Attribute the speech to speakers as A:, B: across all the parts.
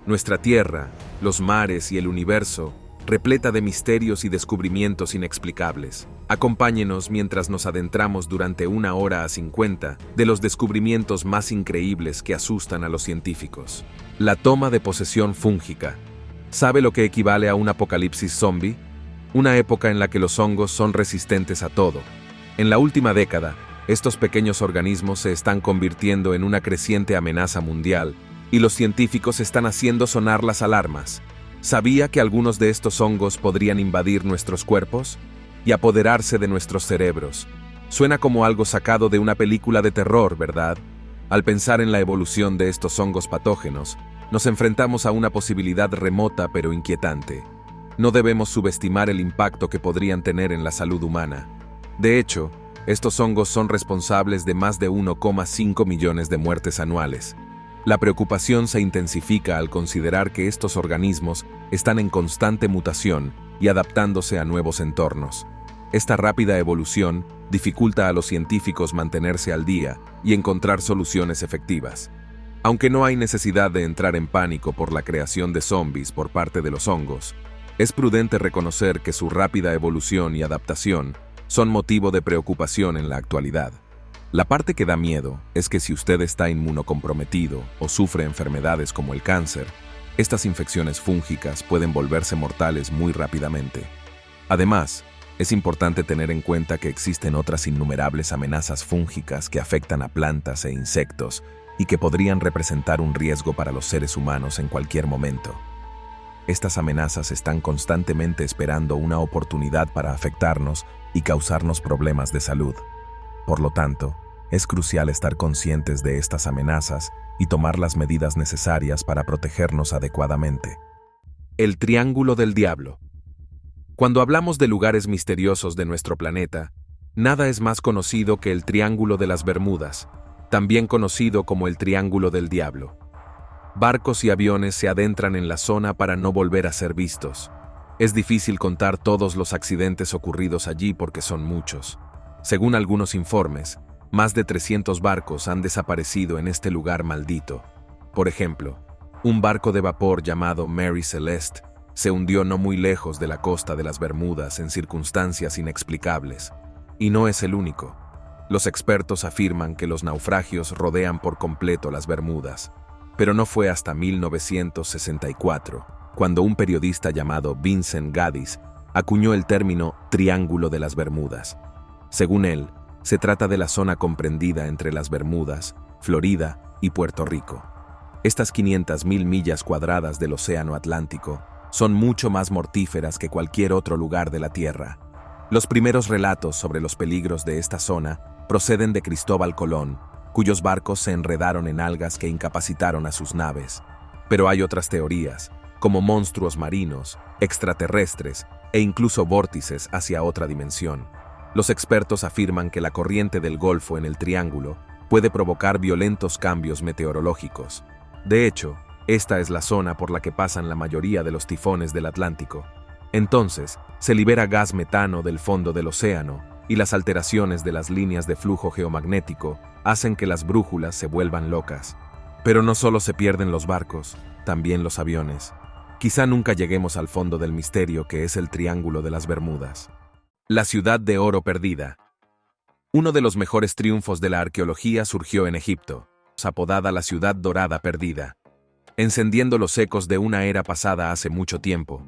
A: Nuestra Tierra, los mares y el universo, repleta de misterios y descubrimientos inexplicables. Acompáñenos mientras nos adentramos durante 1 hora a 50 de los descubrimientos más increíbles que asustan a los científicos. La toma de posesión fúngica. ¿Sabe lo que equivale a un apocalipsis zombie? Una época en la que los hongos son resistentes a todo. En la última década, estos pequeños organismos se están convirtiendo en una creciente amenaza mundial y los científicos están haciendo sonar las alarmas. ¿Sabía que algunos de estos hongos podrían invadir nuestros cuerpos y apoderarse de nuestros cerebros? Suena como algo sacado de una película de terror, ¿verdad? Al pensar en la evolución de estos hongos patógenos, nos enfrentamos a una posibilidad remota pero inquietante. No debemos subestimar el impacto que podrían tener en la salud humana. De hecho, estos hongos son responsables de más de 1,5 millones de muertes anuales. La preocupación se intensifica al considerar que estos organismos están en constante mutación y adaptándose a nuevos entornos. Esta rápida evolución dificulta a los científicos mantenerse al día y encontrar soluciones efectivas. Aunque no hay necesidad de entrar en pánico por la creación de zombies por parte de los hongos, es prudente reconocer que su rápida evolución y adaptación son motivo de preocupación en la actualidad. La parte que da miedo es que si usted está inmunocomprometido o sufre enfermedades como el cáncer, estas infecciones fúngicas pueden volverse mortales muy rápidamente. Además, es importante tener en cuenta que existen otras innumerables amenazas fúngicas que afectan a plantas e insectos y que podrían representar un riesgo para los seres humanos en cualquier momento. Estas amenazas están constantemente esperando una oportunidad para afectarnos y causarnos problemas de salud. Por lo tanto, es crucial estar conscientes de estas amenazas y tomar las medidas necesarias para protegernos adecuadamente. El Triángulo del Diablo. Cuando hablamos de lugares misteriosos de nuestro planeta, nada es más conocido que el Triángulo de las Bermudas, también conocido como el Triángulo del Diablo. Barcos y aviones se adentran en la zona para no volver a ser vistos. Es difícil contar todos los accidentes ocurridos allí porque son muchos. Según algunos informes, más de 300 barcos han desaparecido en este lugar maldito. Por ejemplo, un barco de vapor llamado Mary Celeste se hundió no muy lejos de la costa de las Bermudas en circunstancias inexplicables. Y no es el único. Los expertos afirman que los naufragios rodean por completo las Bermudas. Pero no fue hasta 1964, cuando un periodista llamado Vincent Gaddis acuñó el término Triángulo de las Bermudas. Según él, se trata de la zona comprendida entre las Bermudas, Florida y Puerto Rico. Estas 500.000 millas cuadradas del Océano Atlántico son mucho más mortíferas que cualquier otro lugar de la Tierra. Los primeros relatos sobre los peligros de esta zona proceden de Cristóbal Colón, cuyos barcos se enredaron en algas que incapacitaron a sus naves. Pero hay otras teorías, como monstruos marinos, extraterrestres e incluso vórtices hacia otra dimensión. Los expertos afirman que la corriente del Golfo en el Triángulo puede provocar violentos cambios meteorológicos. De hecho, esta es la zona por la que pasan la mayoría de los tifones del Atlántico. Entonces, se libera gas metano del fondo del océano y las alteraciones de las líneas de flujo geomagnético hacen que las brújulas se vuelvan locas. Pero no solo se pierden los barcos, también los aviones. Quizá nunca lleguemos al fondo del misterio que es el Triángulo de las Bermudas. La ciudad de oro perdida. Uno de los mejores triunfos de la arqueología surgió en Egipto, apodada la ciudad dorada perdida, encendiendo los ecos de una era pasada hace mucho tiempo.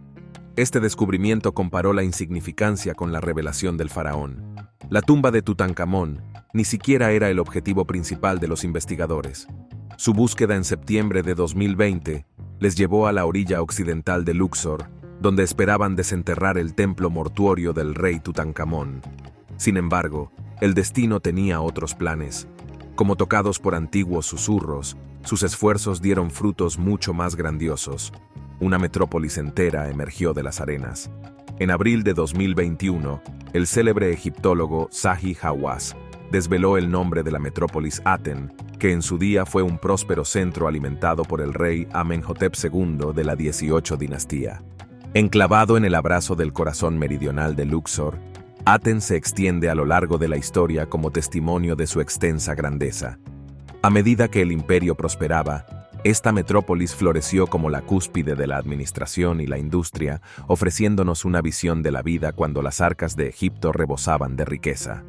A: Este descubrimiento comparó la insignificancia con la revelación del faraón. La tumba de Tutankamón ni siquiera era el objetivo principal de los investigadores. Su búsqueda en septiembre de 2020 les llevó a la orilla occidental de Luxor, donde esperaban desenterrar el templo mortuorio del rey Tutankamón. Sin embargo, el destino tenía otros planes. Como tocados por antiguos susurros, sus esfuerzos dieron frutos mucho más grandiosos. Una metrópolis entera emergió de las arenas. En abril de 2021, el célebre egiptólogo Zahi Hawass desveló el nombre de la metrópolis Aten, que en su día fue un próspero centro alimentado por el rey Amenhotep II de la 18 dinastía. Enclavado en el abrazo del corazón meridional de Luxor, Aten se extiende a lo largo de la historia como testimonio de su extensa grandeza. A medida que el imperio prosperaba, Esta metrópolis floreció como la cúspide de la administración y la industria, ofreciéndonos una visión de la vida cuando las arcas de Egipto rebosaban de riqueza.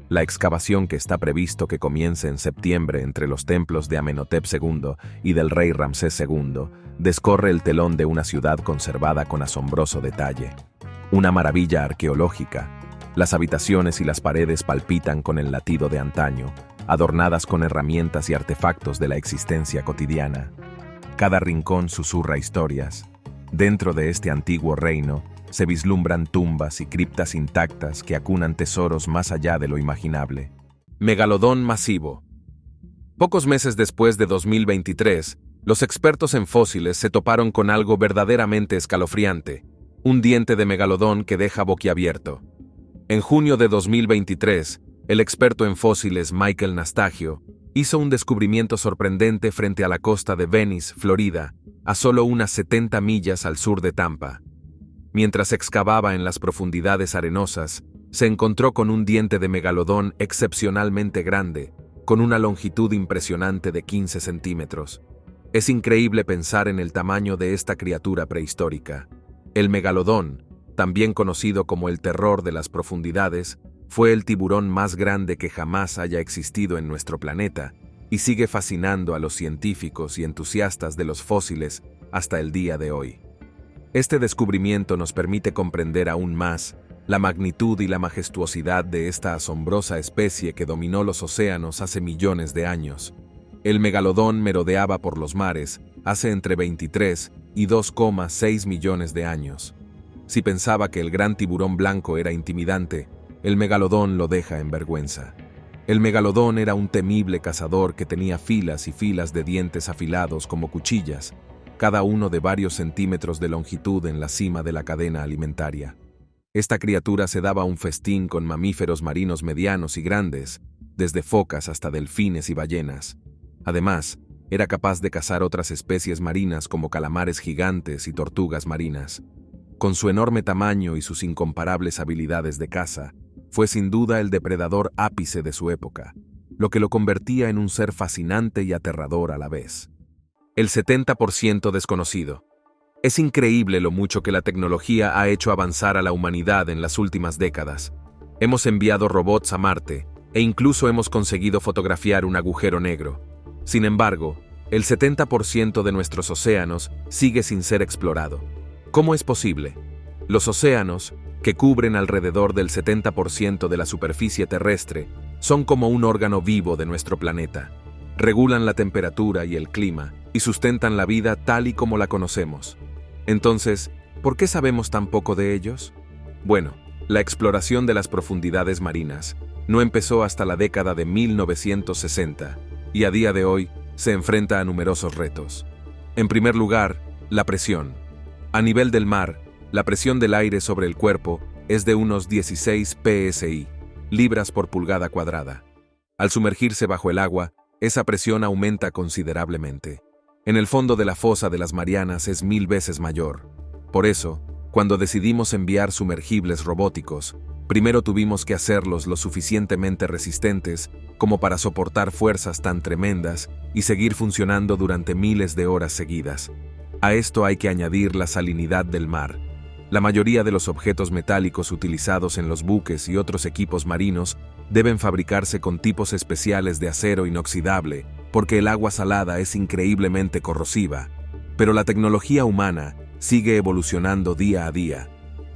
A: La excavación que está previsto que comience en septiembre entre los templos de Amenhotep II y del rey Ramsés II descorre el telón de una ciudad conservada con asombroso detalle. Una maravilla arqueológica. Las habitaciones y las paredes palpitan con el latido de antaño, adornadas con herramientas y artefactos de la existencia cotidiana. Cada rincón susurra historias. Dentro de este antiguo reino, se vislumbran tumbas y criptas intactas que acunan tesoros más allá de lo imaginable. Megalodón masivo. Pocos meses después de 2023, los expertos en fósiles se toparon con algo verdaderamente escalofriante, un diente de megalodón que deja boquiabierto. En junio de 2023, el experto en fósiles Michael Nastagio hizo un descubrimiento sorprendente frente a la costa de Venice, Florida, a solo unas 70 millas al sur de Tampa. Mientras excavaba en las profundidades arenosas, se encontró con un diente de megalodón excepcionalmente grande, con una longitud impresionante de 15 centímetros. Es increíble pensar en el tamaño de esta criatura prehistórica. El megalodón, también conocido como el terror de las profundidades, fue el tiburón más grande que jamás haya existido en nuestro planeta y sigue fascinando a los científicos y entusiastas de los fósiles hasta el día de hoy. Este descubrimiento nos permite comprender aún más la magnitud y la majestuosidad de esta asombrosa especie que dominó los océanos hace millones de años. El megalodón merodeaba por los mares hace entre 23 y 2,6 millones de años. Si pensaba que el gran tiburón blanco era intimidante, el megalodón lo deja en vergüenza. El megalodón era un temible cazador que tenía filas y filas de dientes afilados como cuchillas, cada uno de varios centímetros de longitud en la cima de la cadena alimentaria. Esta criatura se daba un festín con mamíferos marinos medianos y grandes, desde focas hasta delfines y ballenas. Además, era capaz de cazar otras especies marinas como calamares gigantes y tortugas marinas. Con su enorme tamaño y sus incomparables habilidades de caza, fue sin duda el depredador ápice de su época, lo que lo convertía en un ser fascinante y aterrador a la vez. El 70% desconocido. Es increíble lo mucho que la tecnología ha hecho avanzar a la humanidad en las últimas décadas. Hemos enviado robots a Marte e incluso hemos conseguido fotografiar un agujero negro. Sin embargo, el 70% de nuestros océanos sigue sin ser explorado. ¿Cómo es posible? Los océanos, que cubren alrededor del 70% de la superficie terrestre, son como un órgano vivo de nuestro planeta. Regulan la temperatura y el clima y sustentan la vida tal y como la conocemos. Entonces, ¿por qué sabemos tan poco de ellos? Bueno, la exploración de las profundidades marinas no empezó hasta la década de 1960 y a día de hoy se enfrenta a numerosos retos. En primer lugar, la presión. A nivel del mar, la presión del aire sobre el cuerpo es de unos 16 psi, libras por pulgada cuadrada. Al sumergirse bajo el agua, esa presión aumenta considerablemente. En el fondo de la fosa de las Marianas es 1000 veces mayor. Por eso, cuando decidimos enviar sumergibles robóticos, primero tuvimos que hacerlos lo suficientemente resistentes como para soportar fuerzas tan tremendas y seguir funcionando durante miles de horas seguidas. A esto hay que añadir la salinidad del mar. La mayoría de los objetos metálicos utilizados en los buques y otros equipos marinos deben fabricarse con tipos especiales de acero inoxidable, porque el agua salada es increíblemente corrosiva. Pero la tecnología humana sigue evolucionando día a día.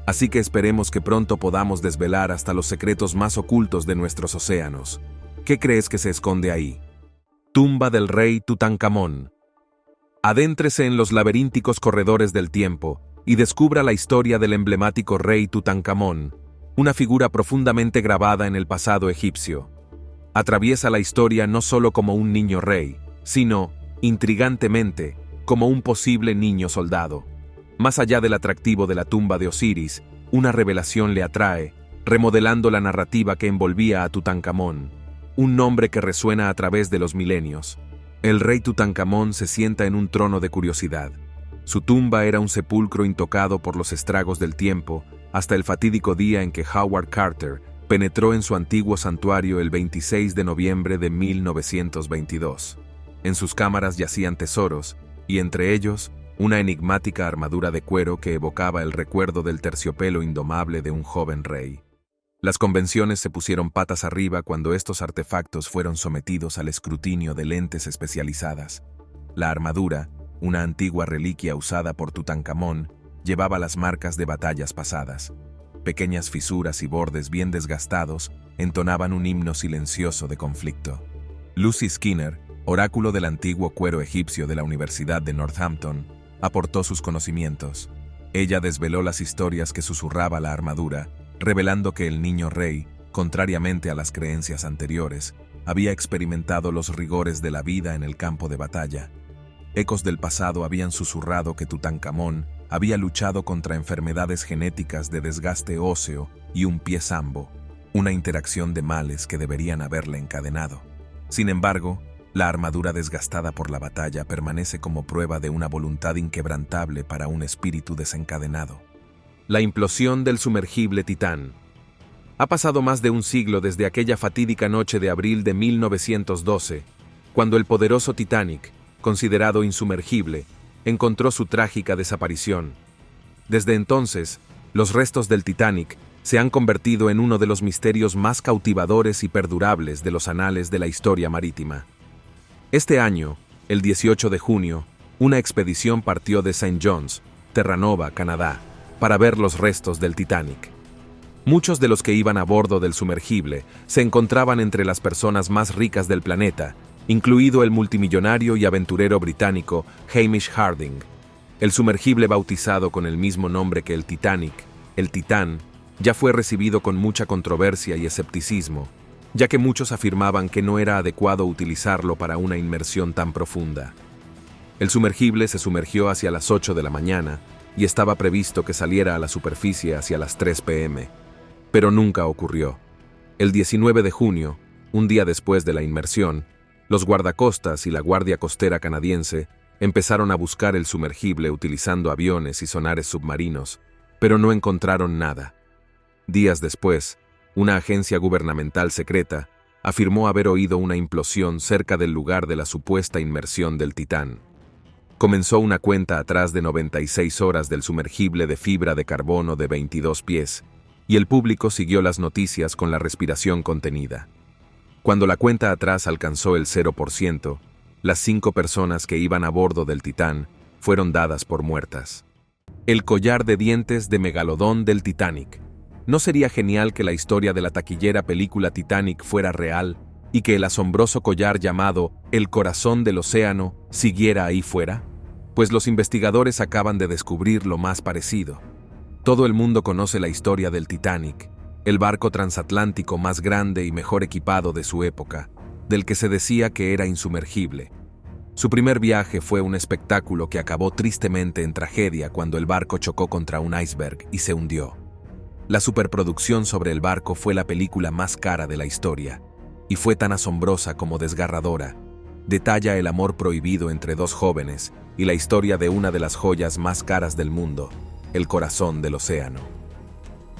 A: Así que esperemos que pronto podamos desvelar hasta los secretos más ocultos de nuestros océanos. ¿Qué crees que se esconde ahí? Tumba del rey Tutankamón. Adéntrese en los laberínticos corredores del tiempo y descubra la historia del emblemático rey Tutankamón, una figura profundamente grabada en el pasado egipcio. Atraviesa la historia no solo como un niño rey, sino, intrigantemente, como un posible niño soldado. Más allá del atractivo de la tumba de Osiris, una revelación le atrae, remodelando la narrativa que envolvía a Tutankamón, un nombre que resuena a través de los milenios. El rey Tutankamón se sienta en un trono de curiosidad. Su tumba era un sepulcro intocado por los estragos del tiempo, hasta el fatídico día en que Howard Carter penetró en su antiguo santuario el 26 de noviembre de 1922. En sus cámaras yacían tesoros, y entre ellos, una enigmática armadura de cuero que evocaba el recuerdo del terciopelo indomable de un joven rey. Las convenciones se pusieron patas arriba cuando estos artefactos fueron sometidos al escrutinio de lentes especializadas. La armadura, una antigua reliquia usada por Tutankamón, llevaba las marcas de batallas pasadas. Pequeñas fisuras y bordes bien desgastados entonaban un himno silencioso de conflicto. Lucy Skinner, oráculo del antiguo cuero egipcio de la Universidad de Northampton, aportó sus conocimientos. Ella desveló las historias que susurraba la armadura, revelando que el niño rey, contrariamente a las creencias anteriores, había experimentado los rigores de la vida en el campo de batalla. Ecos del pasado habían susurrado que Tutankamón había luchado contra enfermedades genéticas de desgaste óseo y un pie sambo, una interacción de males que deberían haberle encadenado. Sin embargo, la armadura desgastada por la batalla permanece como prueba de una voluntad inquebrantable para un espíritu desencadenado. La implosión del sumergible Titán. Ha pasado más de un siglo desde aquella fatídica noche de abril de 1912, cuando el poderoso Titanic, considerado insumergible, encontró su trágica desaparición. Desde entonces, los restos del Titanic se han convertido en uno de los misterios más cautivadores y perdurables de los anales de la historia marítima. Este año, el 18 de junio, una expedición partió de St. John's, Terranova, Canadá, para ver los restos del Titanic. Muchos de los que iban a bordo del sumergible se encontraban entre las personas más ricas del planeta, incluido el multimillonario y aventurero británico Hamish Harding. El sumergible bautizado con el mismo nombre que el Titanic, el Titán, ya fue recibido con mucha controversia y escepticismo, ya que muchos afirmaban que no era adecuado utilizarlo para una inmersión tan profunda. El sumergible se sumergió hacia las 8 de la mañana y estaba previsto que saliera a la superficie hacia las 3 p.m., pero nunca ocurrió. El 19 de junio, un día después de la inmersión, los guardacostas y la Guardia Costera canadiense empezaron a buscar el sumergible utilizando aviones y sonares submarinos, pero no encontraron nada. Días después, una agencia gubernamental secreta afirmó haber oído una implosión cerca del lugar de la supuesta inmersión del Titán. Comenzó una cuenta atrás de 96 horas del sumergible de fibra de carbono de 22 pies, y el público siguió las noticias con la respiración contenida. Cuando la cuenta atrás alcanzó el 0%, las 5 personas que iban a bordo del Titán fueron dadas por muertas. El collar de dientes de Megalodón del Titanic. ¿No sería genial que la historia de la taquillera película Titanic fuera real y que el asombroso collar llamado El Corazón del Océano siguiera ahí fuera? Pues los investigadores acaban de descubrir lo más parecido. Todo el mundo conoce la historia del Titanic, el barco transatlántico más grande y mejor equipado de su época, del que se decía que era insumergible. Su primer viaje fue un espectáculo que acabó tristemente en tragedia cuando el barco chocó contra un iceberg y se hundió. La superproducción sobre el barco fue la película más cara de la historia, y fue tan asombrosa como desgarradora. Detalla el amor prohibido entre dos jóvenes y la historia de una de las joyas más caras del mundo, El Corazón del Océano.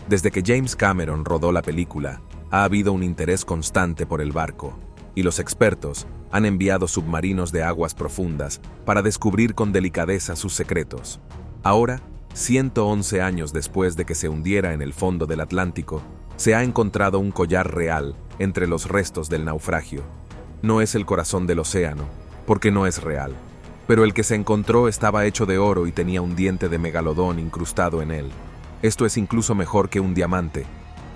A: Desde que James Cameron rodó la película, ha habido un interés constante por el barco, y los expertos han enviado submarinos de aguas profundas para descubrir con delicadeza sus secretos. Ahora, 111 años después de que se hundiera en el fondo del Atlántico, se ha encontrado un collar real entre los restos del naufragio. No es el corazón del océano, porque no es real, pero el que se encontró estaba hecho de oro y tenía un diente de megalodón incrustado en él. Esto es incluso mejor que un diamante.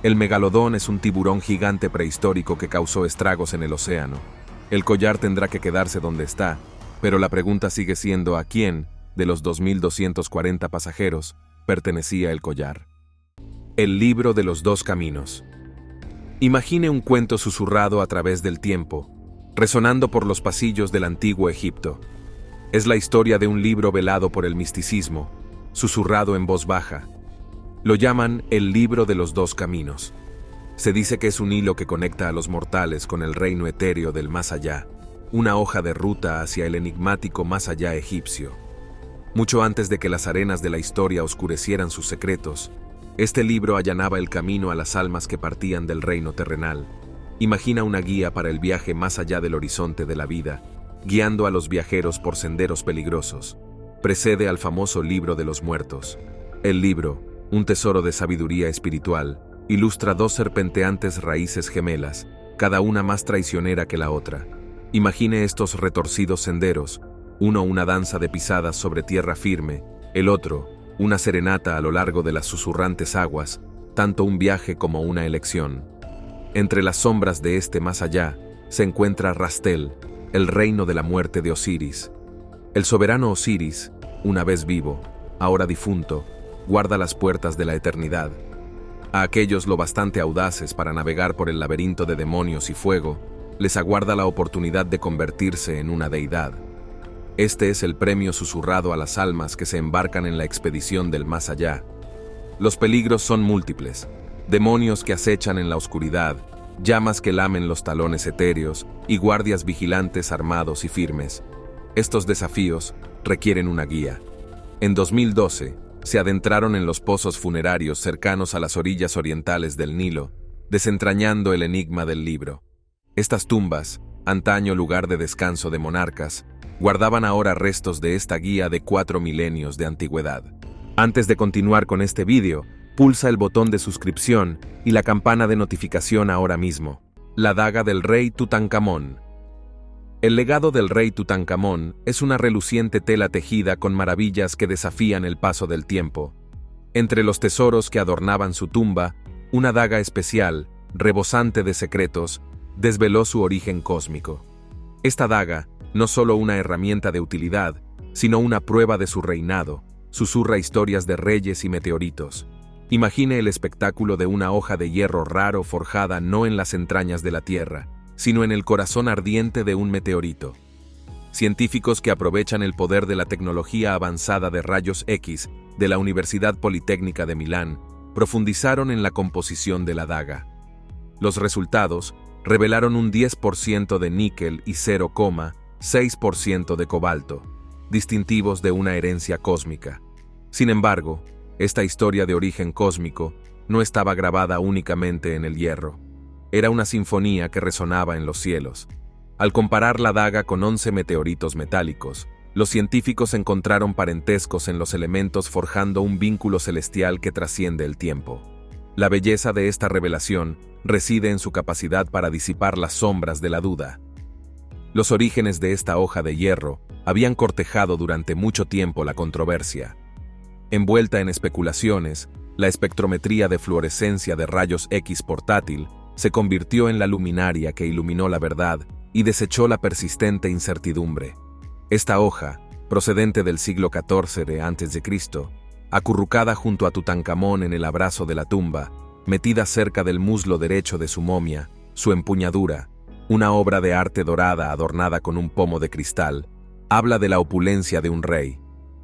A: El megalodón es un tiburón gigante prehistórico que causó estragos en el océano. El collar tendrá que quedarse donde está, pero la pregunta sigue siendo ¿a quién, de los 2.240 pasajeros, pertenecía el collar? El libro de los dos caminos. Imagine un cuento susurrado a través del tiempo, resonando por los pasillos del antiguo Egipto. Es la historia de un libro velado por el misticismo, susurrado en voz baja. Lo llaman el libro de los dos caminos. Se dice que es un hilo que conecta a los mortales con el reino etéreo del más allá, una hoja de ruta hacia el enigmático más allá egipcio. Mucho antes de que las arenas de la historia oscurecieran sus secretos, este libro allanaba el camino a las almas que partían del reino terrenal. Imagina una guía para el viaje más allá del horizonte de la vida, una hoja de ruta hacia el enigmático más allá egipcio. Mucho antes de que las arenas de la historia oscurecieran sus secretos, este libro allanaba el camino a las almas que partían del reino terrenal. Imagina una guía para el viaje más allá del horizonte de la vida, guiando a los viajeros por senderos peligrosos. Precede al famoso Libro de los Muertos. El libro, un tesoro de sabiduría espiritual, ilustra dos serpenteantes raíces gemelas, cada una más traicionera que la otra. Imagine estos retorcidos senderos, uno una danza de pisadas sobre tierra firme, el otro, una serenata a lo largo de las susurrantes aguas, tanto un viaje como una elección. Entre las sombras de este más allá, se encuentra Rastel, el reino de la muerte de Osiris. El soberano Osiris, una vez vivo, ahora difunto, guarda las puertas de la eternidad. A aquellos lo bastante audaces para navegar por el laberinto de demonios y fuego, les aguarda la oportunidad de convertirse en una deidad. Este es el premio susurrado a las almas que se embarcan en la expedición del más allá. Los peligros son múltiples: demonios que acechan en la oscuridad, llamas que lamen los talones etéreos y guardias vigilantes armados y firmes. Estos desafíos requieren una guía. En 2012, se adentraron en los pozos funerarios cercanos a las orillas orientales del Nilo, desentrañando el enigma del libro. Estas tumbas, antaño lugar de descanso de monarcas, guardaban ahora restos de esta guía de 4 milenios de antigüedad. Antes de continuar con este vídeo, pulsa el botón de suscripción y la campana de notificación ahora mismo. La daga del rey Tutankamón. El legado del rey Tutankamón es una reluciente tela tejida con maravillas que desafían el paso del tiempo. Entre los tesoros que adornaban su tumba, una daga especial, rebosante de secretos, desveló su origen cósmico. Esta daga, no solo una herramienta de utilidad, sino una prueba de su reinado, susurra historias de reyes y meteoritos. Imagine el espectáculo de una hoja de hierro raro forjada no en las entrañas de la Tierra, sino en el corazón ardiente de un meteorito. Científicos que aprovechan el poder de la tecnología avanzada de rayos X de la Universidad Politécnica de Milán profundizaron en la composición de la daga. Los resultados revelaron un 10% de níquel y 0,6% de cobalto, distintivos de una herencia cósmica. Sin embargo, esta historia de origen cósmico no estaba grabada únicamente en el hierro. Era una sinfonía que resonaba en los cielos. Al comparar la daga con 11 meteoritos metálicos, los científicos encontraron parentescos en los elementos forjando un vínculo celestial que trasciende el tiempo. La belleza de esta revelación reside en su capacidad para disipar las sombras de la duda. Los orígenes de esta hoja de hierro habían cortejado durante mucho tiempo la controversia. Envuelta en especulaciones, la espectrometría de fluorescencia de rayos X portátil se convirtió en la luminaria que iluminó la verdad y desechó la persistente incertidumbre. Esta hoja, procedente del siglo XIV de a.C., acurrucada junto a Tutankamón en el abrazo de la tumba, metida cerca del muslo derecho de su momia, su empuñadura, una obra de arte dorada adornada con un pomo de cristal, habla de la opulencia de un rey.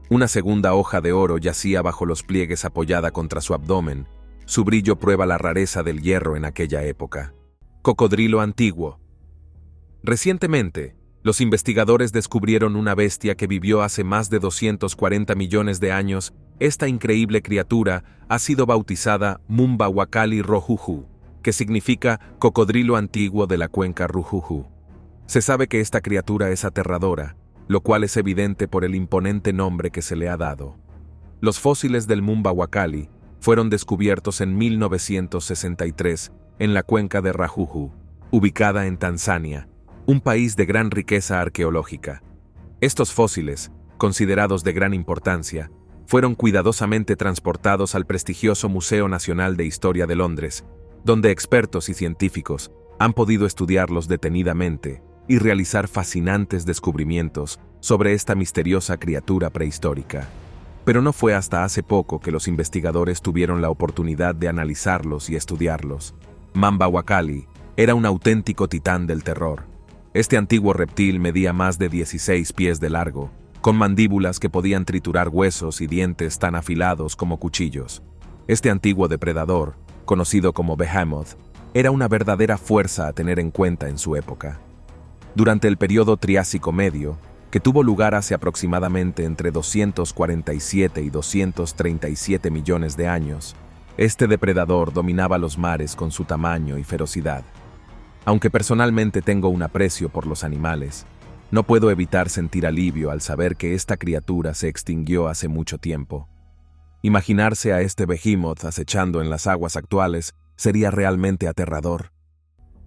A: Una segunda hoja de oro yacía bajo los pliegues apoyada contra su abdomen. Su brillo prueba la rareza del hierro en aquella época. Cocodrilo antiguo. Recientemente, los investigadores descubrieron una bestia que vivió hace más de 240 millones de años. Esta increíble criatura ha sido bautizada Mumba Wakali Rojuju, que significa cocodrilo antiguo de la cuenca Rujuju. Se sabe que esta criatura es aterradora, lo cual es evidente por el imponente nombre que se le ha dado. Los fósiles del Mumba Wakali fueron descubiertos en 1963 en la cuenca de Rujuju, ubicada en Tanzania, un país de gran riqueza arqueológica. Estos fósiles, considerados de gran importancia, fueron cuidadosamente transportados al prestigioso Museo Nacional de Historia de Londres, donde expertos y científicos han podido estudiarlos detenidamente y realizar fascinantes descubrimientos sobre esta misteriosa criatura prehistórica. Pero no fue hasta hace poco que los investigadores tuvieron la oportunidad de analizarlos y estudiarlos. Mamba Wakali era un auténtico titán del terror. Este antiguo reptil medía más de 16 pies de largo, con mandíbulas que podían triturar huesos y dientes tan afilados como cuchillos. Este antiguo depredador, conocido como Behemoth, era una verdadera fuerza a tener en cuenta en su época. Durante el período Triásico Medio, que tuvo lugar hace aproximadamente entre 247 y 237 millones de años, este depredador dominaba los mares con su tamaño y ferocidad. Aunque personalmente tengo un aprecio por los animales, No puedo evitar sentir alivio al saber que esta criatura se extinguió hace mucho tiempo. Imaginarse a este behemoth acechando en las aguas actuales sería realmente aterrador.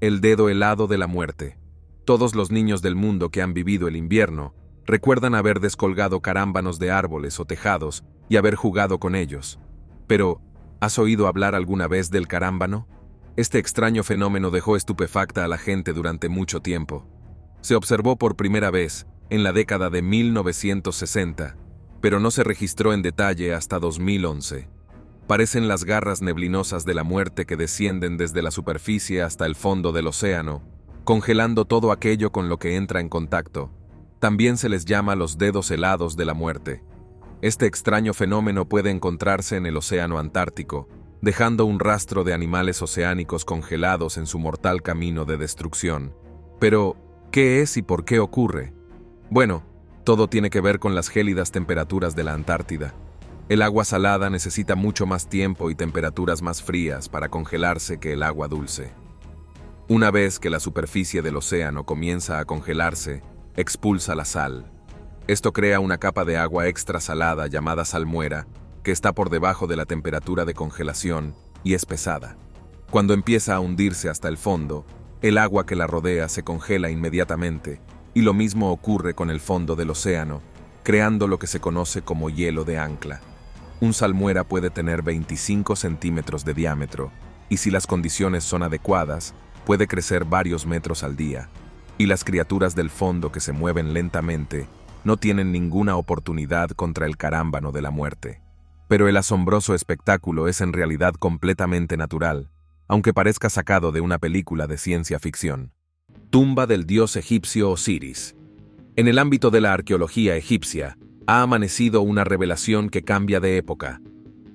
A: El dedo helado de la muerte. Todos los niños del mundo que han vivido el invierno recuerdan haber descolgado carámbanos de árboles o tejados y haber jugado con ellos. Pero, ¿has oído hablar alguna vez del carámbano? Este extraño fenómeno dejó estupefacta a la gente durante mucho tiempo. Se observó por primera vez en la década de 1960, pero no se registró en detalle hasta 2011. Parecen las garras neblinosas de la muerte que descienden desde la superficie hasta el fondo del océano, congelando todo aquello con lo que entra en contacto. También se les llama los dedos helados de la muerte. Este extraño fenómeno puede encontrarse en el océano Antártico, dejando un rastro de animales oceánicos congelados en su mortal camino de destrucción. Pero, ¿qué es y por qué ocurre? Bueno, todo tiene que ver con las gélidas temperaturas de la Antártida. El agua salada necesita mucho más tiempo y temperaturas más frías para congelarse que el agua dulce. Una vez que la superficie del océano comienza a congelarse, expulsa la sal. Esto crea una capa de agua extra salada llamada salmuera, que está por debajo de la temperatura de congelación y es pesada. Cuando empieza a hundirse hasta el fondo, el agua que la rodea se congela inmediatamente, y lo mismo ocurre con el fondo del océano, creando lo que se conoce como hielo de ancla. Un salmuera puede tener 25 centímetros de diámetro, y si las condiciones son adecuadas, puede crecer varios metros al día, y las criaturas del fondo que se mueven lentamente no tienen ninguna oportunidad contra el carámbano de la muerte. Pero el asombroso espectáculo es en realidad completamente natural, aunque parezca sacado de una película de ciencia ficción. Tumba del dios egipcio Osiris. En el ámbito de la arqueología egipcia, ha amanecido una revelación que cambia de época.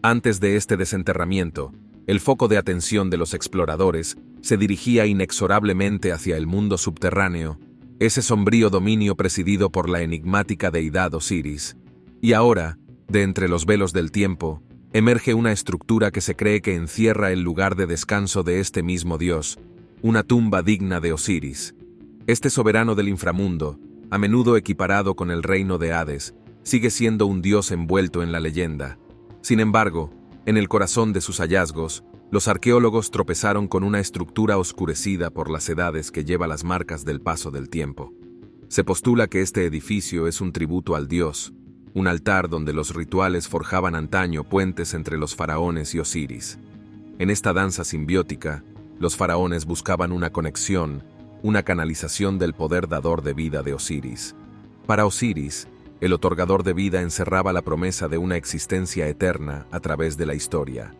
A: Antes de este desenterramiento, el foco de atención de los exploradores se dirigía inexorablemente hacia el mundo subterráneo, ese sombrío dominio presidido por la enigmática deidad Osiris. Y ahora, de entre los velos del tiempo, emerge una estructura que se cree que encierra el lugar de descanso de este mismo dios, una tumba digna de Osiris. Este soberano del inframundo, a menudo equiparado con el reino de Hades, sigue siendo un dios envuelto en la leyenda. Sin embargo, en el corazón de sus hallazgos, los arqueólogos tropezaron con una estructura oscurecida por las edades que lleva las marcas del paso del tiempo. Se postula que este edificio es un tributo al dios, un altar donde los rituales forjaban antaño puentes entre los faraones y Osiris. En esta danza simbiótica, los faraones buscaban una conexión, una canalización del poder dador de vida de Osiris. Para Osiris, el otorgador de vida encerraba la promesa de una existencia eterna a través de la historia.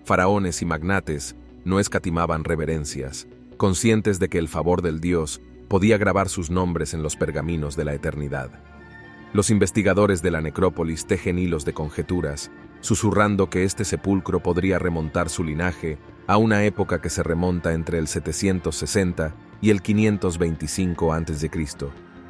A: Faraones y magnates no escatimaban reverencias, conscientes de que el favor del dios podía grabar sus nombres en los pergaminos de la eternidad. Los investigadores de la necrópolis tejen hilos de conjeturas, susurrando que este sepulcro podría remontar su linaje a una época que se remonta entre el 760 y el 525 a.C.,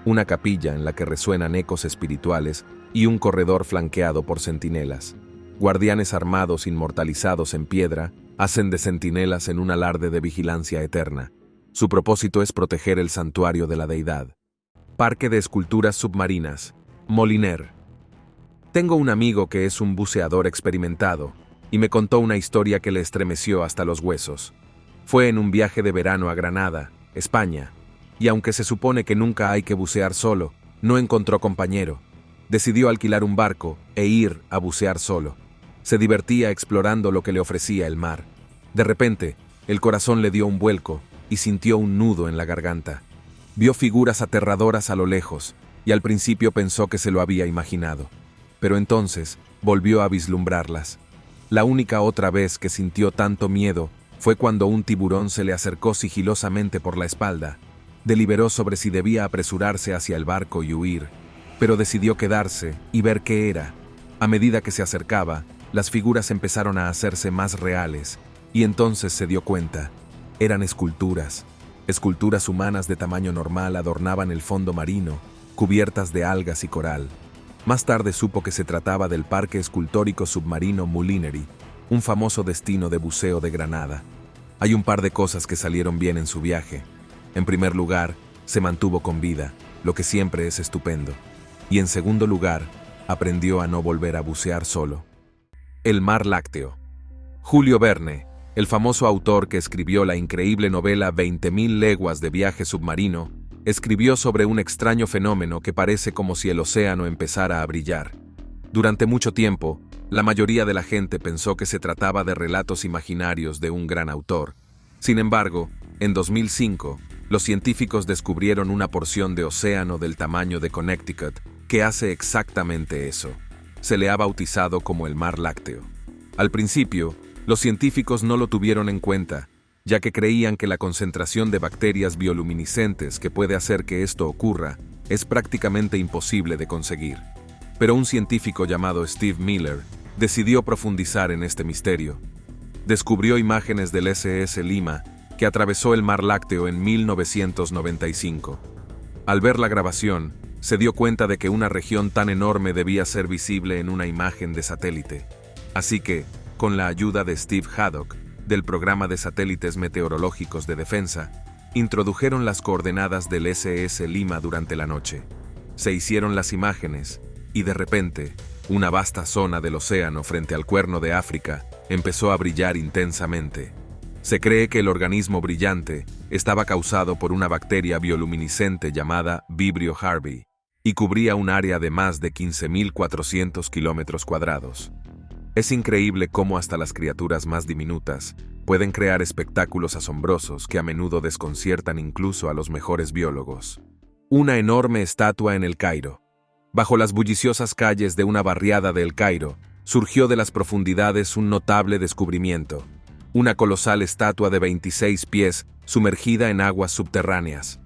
A: una capilla en la que resuenan ecos espirituales y un corredor flanqueado por centinelas. Guardianes armados inmortalizados en piedra hacen de centinelas en un alarde de vigilancia eterna. Su propósito es proteger el santuario de la deidad. Parque de esculturas submarinas. Moliner. Tengo un amigo que es un buceador experimentado y me contó una historia que le estremeció hasta los huesos. Fue en un viaje de verano a Granada, España, y aunque se supone que nunca hay que bucear solo, no encontró compañero. Decidió alquilar un barco e ir a bucear solo. Se divertía explorando lo que le ofrecía el mar. De repente, el corazón le dio un vuelco y sintió un nudo en la garganta. Vio figuras aterradoras a lo lejos y al principio pensó que se lo había imaginado. Pero entonces volvió a vislumbrarlas. La única otra vez que sintió tanto miedo fue cuando un tiburón se le acercó sigilosamente por la espalda. Deliberó sobre si debía apresurarse hacia el barco y huir, pero decidió quedarse y ver qué era. A medida que se acercaba, las figuras empezaron a hacerse más reales, y entonces se dio cuenta. Eran esculturas. Esculturas humanas de tamaño normal adornaban el fondo marino, cubiertas de algas y coral. Más tarde supo que se trataba del Parque Escultórico Submarino Moulinery, un famoso destino de buceo de Granada. Hay un par de cosas que salieron bien en su viaje. En primer lugar, se mantuvo con vida. lo que siempre es estupendo. Y en segundo lugar, aprendió a no volver a bucear solo. El mar Lácteo. Julio Verne, el famoso autor que escribió la increíble novela 20.000 leguas de viaje submarino, escribió sobre un extraño fenómeno que parece como si el océano empezara a brillar. Durante mucho tiempo, la mayoría de la gente pensó que se trataba de relatos imaginarios de un gran autor. Sin embargo, en 2005, los científicos descubrieron una porción de océano del tamaño de Connecticut que hace exactamente eso. Se le ha bautizado como el mar Lácteo. Al principio, los científicos no lo tuvieron en cuenta, ya que creían que la concentración de bacterias bioluminiscentes que puede hacer que esto ocurra es prácticamente imposible de conseguir. Pero un científico llamado Steve Miller decidió profundizar en este misterio. Descubrió imágenes del SS Lima que atravesó el mar Lácteo en 1995. Al ver la grabación, se dio cuenta de que una región tan enorme debía ser visible en una imagen de satélite. Así que, con la ayuda de Steve Haddock, del Programa de Satélites Meteorológicos de Defensa, introdujeron las coordenadas del SS Lima durante la noche. Se hicieron las imágenes, y de repente, una vasta zona del océano frente al Cuerno de África empezó a brillar intensamente. Se cree que el organismo brillante estaba causado por una bacteria bioluminiscente llamada Vibrio Harvey, y cubría un área de más de 15.400 kilómetros cuadrados. Es increíble cómo hasta las criaturas más diminutas pueden crear espectáculos asombrosos que a menudo desconciertan incluso a los mejores biólogos. Una enorme estatua en El Cairo. Bajo las bulliciosas calles de una barriada de El Cairo, surgió de las profundidades un notable descubrimiento. Una colosal estatua de 26 pies sumergida en aguas subterráneas.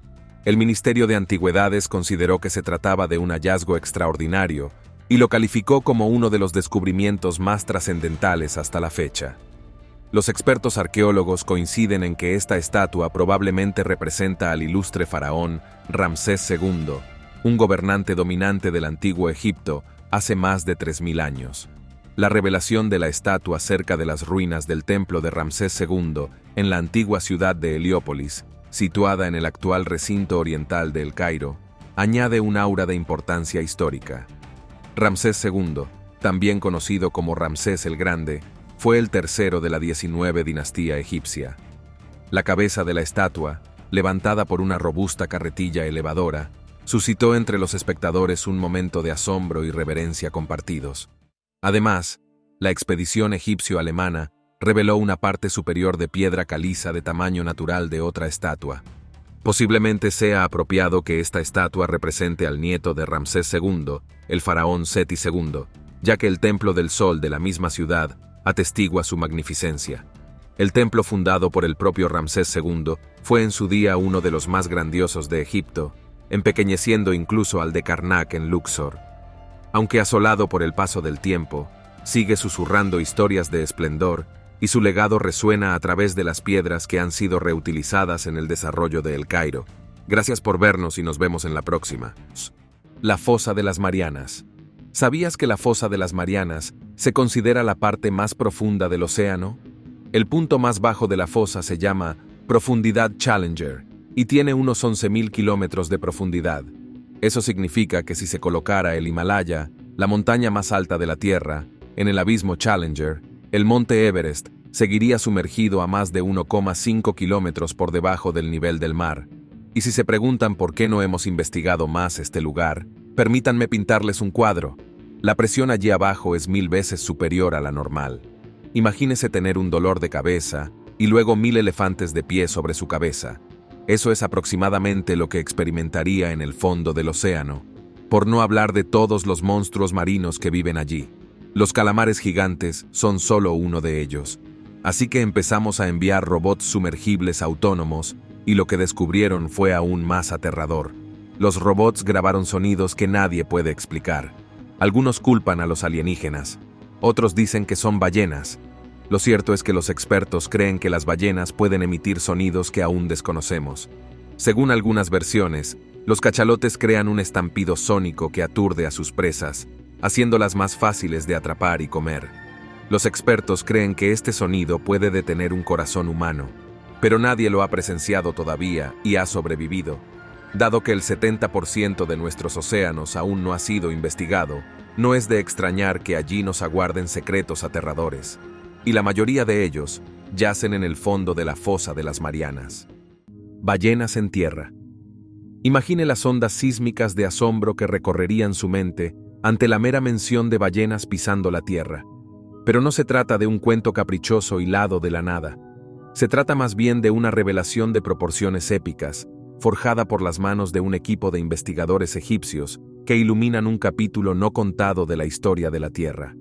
A: El Ministerio de Antigüedades consideró que se trataba de un hallazgo extraordinario y lo calificó como uno de los descubrimientos más trascendentales hasta la fecha. Los expertos arqueólogos coinciden en que esta estatua probablemente representa al ilustre faraón Ramsés II, un gobernante dominante del antiguo Egipto hace más de 3.000 años. La revelación de la estatua cerca de las ruinas del templo de Ramsés II en la antigua ciudad de Heliópolis, situada en el actual recinto oriental de El Cairo, añade un aura de importancia histórica. Ramsés II, también conocido como Ramsés el Grande, fue el tercero de la 19 dinastía egipcia. La cabeza de la estatua, levantada por una robusta carretilla elevadora, suscitó entre los espectadores un momento de asombro y reverencia compartidos. Además, la expedición egipcio-alemana reveló una parte superior de piedra caliza de tamaño natural de otra estatua. Posiblemente sea apropiado que esta estatua represente al nieto de Ramsés II, el faraón Seti II, ya que el Templo del Sol de la misma ciudad atestigua su magnificencia. El templo fundado por el propio Ramsés II fue en su día uno de los más grandiosos de Egipto, empequeñeciendo incluso al de Karnak en Luxor. Aunque asolado por el paso del tiempo, sigue susurrando historias de esplendor y su legado resuena a través de las piedras que han sido reutilizadas en el desarrollo de El Cairo. Gracias por vernos y nos vemos en la próxima. La Fosa de las Marianas. ¿Sabías que la Fosa de las Marianas se considera la parte más profunda del océano? El punto más bajo de la fosa se llama Profundidad Challenger y tiene unos 11.000 kilómetros de profundidad. Eso significa que si se colocara el Himalaya, la montaña más alta de la Tierra, en el abismo Challenger, el monte Everest seguiría sumergido a más de 1,5 kilómetros por debajo del nivel del mar. Y si se preguntan por qué no hemos investigado más este lugar, permítanme pintarles un cuadro. La presión allí abajo es 1000 veces superior a la normal. Imagínese tener un dolor de cabeza y luego 1000 elefantes de pie sobre su cabeza. Eso es aproximadamente lo que experimentaría en el fondo del océano, por no hablar de todos los monstruos marinos que viven allí. Los calamares gigantes son solo uno de ellos. Así que empezamos a enviar robots sumergibles autónomos y lo que descubrieron fue aún más aterrador. Los robots grabaron sonidos que nadie puede explicar. Algunos culpan a los alienígenas. Otros dicen que son ballenas. Lo cierto es que los expertos creen que las ballenas pueden emitir sonidos que aún desconocemos. Según algunas versiones, los cachalotes crean un estampido sónico que aturde a sus presas, haciéndolas más fáciles de atrapar y comer. Los expertos creen que este sonido puede detener un corazón humano, pero nadie lo ha presenciado todavía y ha sobrevivido. Dado que el 70% de nuestros océanos aún no ha sido investigado, no es de extrañar que allí nos aguarden secretos aterradores, y la mayoría de ellos yacen en el fondo de la fosa de las Marianas. Ballenas en tierra. Imagine las ondas sísmicas de asombro que recorrerían su mente ante la mera mención de ballenas pisando la tierra. Pero no se trata de un cuento caprichoso hilado de la nada. Se trata más bien de una revelación de proporciones épicas, forjada por las manos de un equipo de investigadores egipcios que iluminan un capítulo no contado de la historia de la Tierra.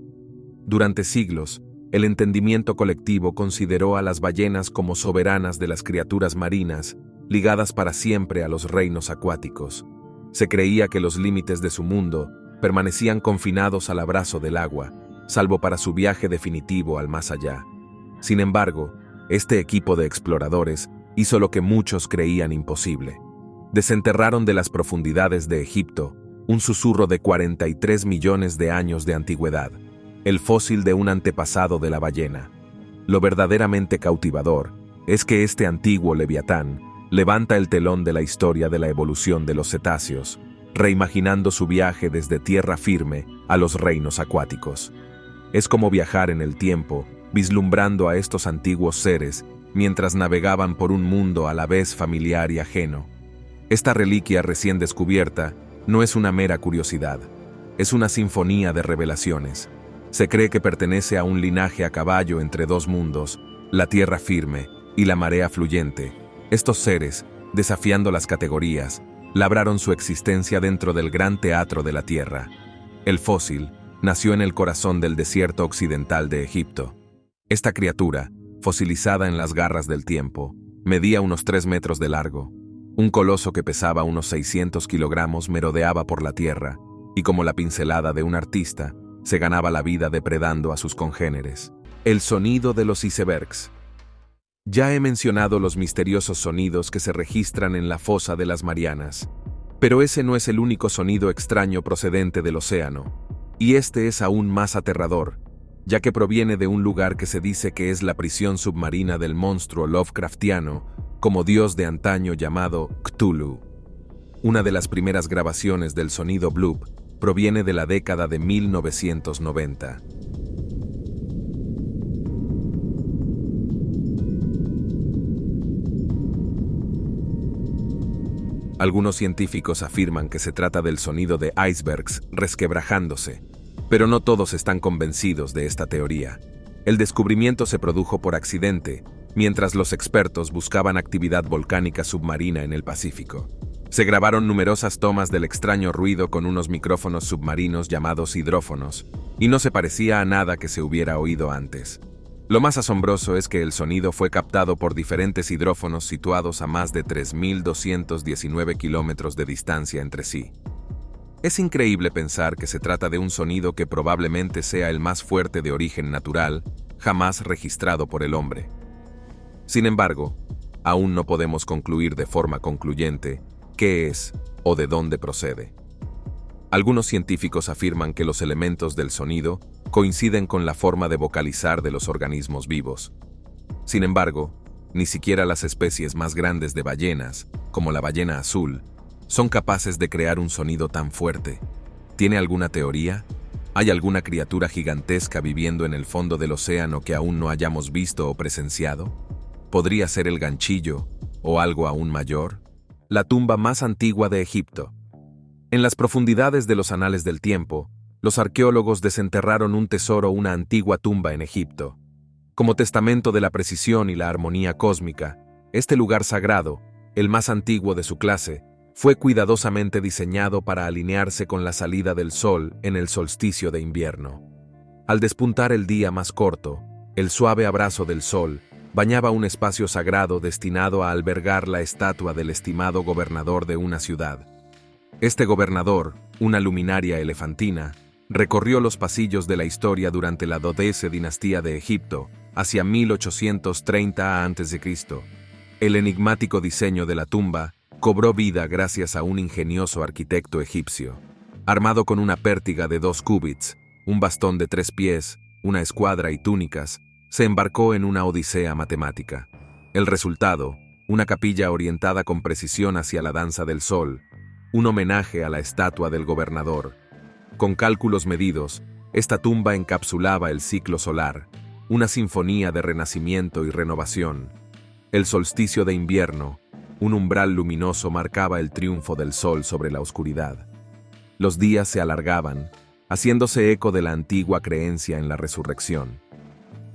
A: Durante siglos, el entendimiento colectivo consideró a las ballenas como soberanas de las criaturas marinas, ligadas para siempre a los reinos acuáticos. Se creía que los límites de su mundo permanecían confinados al abrazo del agua, salvo para su viaje definitivo al más allá. Sin embargo, este equipo de exploradores hizo lo que muchos creían imposible. Desenterraron de las profundidades de Egipto un susurro de 43 millones de años de antigüedad, el fósil de un antepasado de la ballena. Lo verdaderamente cautivador es que este antiguo leviatán levanta el telón de la historia de la evolución de los cetáceos, reimaginando su viaje desde tierra firme a los reinos acuáticos. Es como viajar en el tiempo, vislumbrando a estos antiguos seres mientras navegaban por un mundo a la vez familiar y ajeno. Esta reliquia recién descubierta no es una mera curiosidad, es una sinfonía de revelaciones. Se cree que pertenece a un linaje a caballo entre dos mundos, la tierra firme y la marea fluyente. Estos seres, desafiando las categorías, labraron su existencia dentro del gran teatro de la tierra. El fósil nació en el corazón del desierto occidental de Egipto. Esta criatura, fosilizada en las garras del tiempo, medía unos 3 metros de largo. Un coloso que pesaba unos 600 kilogramos merodeaba por la tierra, y como la pincelada de un artista, se ganaba la vida depredando a sus congéneres. El sonido de los icebergs. Ya he mencionado los misteriosos sonidos que se registran en la fosa de las Marianas, pero ese no es el único sonido extraño procedente del océano, y este es aún más aterrador, ya que proviene de un lugar que se dice que es la prisión submarina del monstruo Lovecraftiano, como dios de antaño llamado Cthulhu. Una de las primeras grabaciones del sonido bloop proviene de la década de 1990. Algunos científicos afirman que se trata del sonido de icebergs resquebrajándose, pero no todos están convencidos de esta teoría. El descubrimiento se produjo por accidente, mientras los expertos buscaban actividad volcánica submarina en el Pacífico. Se grabaron numerosas tomas del extraño ruido con unos micrófonos submarinos llamados hidrófonos, y no se parecía a nada que se hubiera oído antes. Lo más asombroso es que el sonido fue captado por diferentes hidrófonos situados a más de 3.219 kilómetros de distancia entre sí. Es increíble pensar que se trata de un sonido que probablemente sea el más fuerte de origen natural jamás registrado por el hombre. Sin embargo, aún no podemos concluir de forma concluyente qué es o de dónde procede. Algunos científicos afirman que los elementos del sonido coinciden con la forma de vocalizar de los organismos vivos. Sin embargo, ni siquiera las especies más grandes de ballenas, como la ballena azul, son capaces de crear un sonido tan fuerte. ¿Tiene alguna teoría? ¿Hay alguna criatura gigantesca viviendo en el fondo del océano que aún no hayamos visto o presenciado? ¿Podría ser el ganchillo o algo aún mayor? La tumba más antigua de Egipto. En las profundidades de los anales del tiempo, los arqueólogos desenterraron un tesoro, una antigua tumba en Egipto. Como testamento de la precisión y la armonía cósmica, este lugar sagrado, el más antiguo de su clase, fue cuidadosamente diseñado para alinearse con la salida del sol en el solsticio de invierno. Al despuntar el día más corto, el suave abrazo del sol bañaba un espacio sagrado destinado a albergar la estatua del estimado gobernador de una ciudad. Este gobernador, una luminaria elefantina, recorrió los pasillos de la historia durante la 12ª dinastía de Egipto, hacia 1830 a.C. El enigmático diseño de la tumba cobró vida gracias a un ingenioso arquitecto egipcio. Armado con una pértiga de 2 cúbits, un bastón de 3 pies, una escuadra y túnicas, se embarcó en una odisea matemática. El resultado, una capilla orientada con precisión hacia la danza del sol, un homenaje a la estatua del gobernador. Con cálculos medidos, esta tumba encapsulaba el ciclo solar, una sinfonía de renacimiento y renovación. El solsticio de invierno, un umbral luminoso marcaba el triunfo del sol sobre la oscuridad. Los días se alargaban, haciéndose eco de la antigua creencia en la resurrección.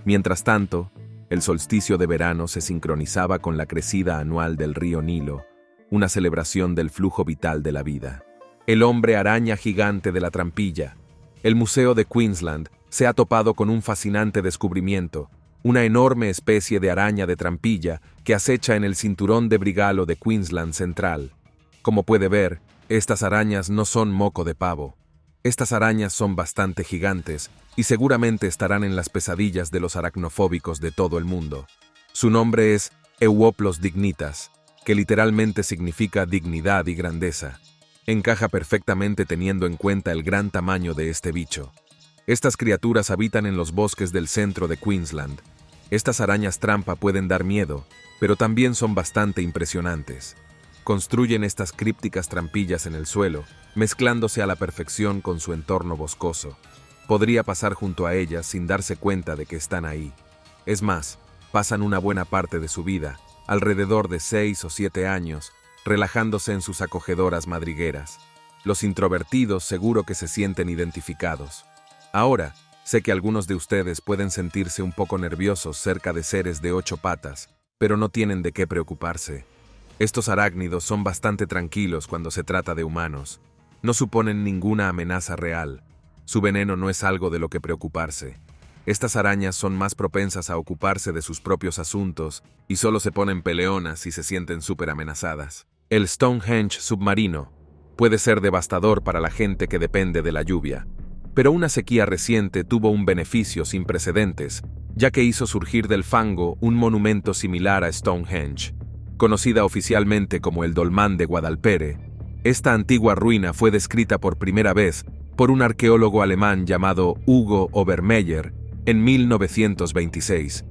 A: Mientras tanto, el solsticio de verano se sincronizaba con la crecida anual del río Nilo, una celebración del flujo vital de la vida. El hombre araña gigante de la trampilla. El Museo de Queensland se ha topado con un fascinante descubrimiento, una enorme especie de araña de trampilla que acecha en el cinturón de Brigalow de Queensland Central. Como puede ver, estas arañas no son moco de pavo. Estas arañas son bastante gigantes y seguramente estarán en las pesadillas de los aracnofóbicos de todo el mundo. Su nombre es Euoplos dignitas, que literalmente significa dignidad y grandeza. Encaja perfectamente teniendo en cuenta el gran tamaño de este bicho. Estas criaturas habitan en los bosques del centro de Queensland. Estas arañas trampa pueden dar miedo, pero también son bastante impresionantes. Construyen estas crípticas trampillas en el suelo, mezclándose a la perfección con su entorno boscoso. Podría pasar junto a ellas sin darse cuenta de que están ahí. Es más, pasan una buena parte de su vida, alrededor de 6 o 7 años, relajándose en sus acogedoras madrigueras. Los introvertidos seguro que se sienten identificados. Ahora, sé que algunos de ustedes pueden sentirse un poco nerviosos cerca de seres de 8 patas, pero no tienen de qué preocuparse. Estos arácnidos son bastante tranquilos cuando se trata de humanos. No suponen ninguna amenaza real. Su veneno no es algo de lo que preocuparse. Estas arañas son más propensas a ocuparse de sus propios asuntos y solo se ponen peleonas si se sienten súper amenazadas. El Stonehenge submarino puede ser devastador para la gente que depende de la lluvia, pero una sequía reciente tuvo un beneficio sin precedentes, ya que hizo surgir del fango un monumento similar a Stonehenge. Conocida oficialmente como el Dolmán de Guadalpere, esta antigua ruina fue descrita por primera vez por un arqueólogo alemán llamado Hugo Obermeyer en 1926.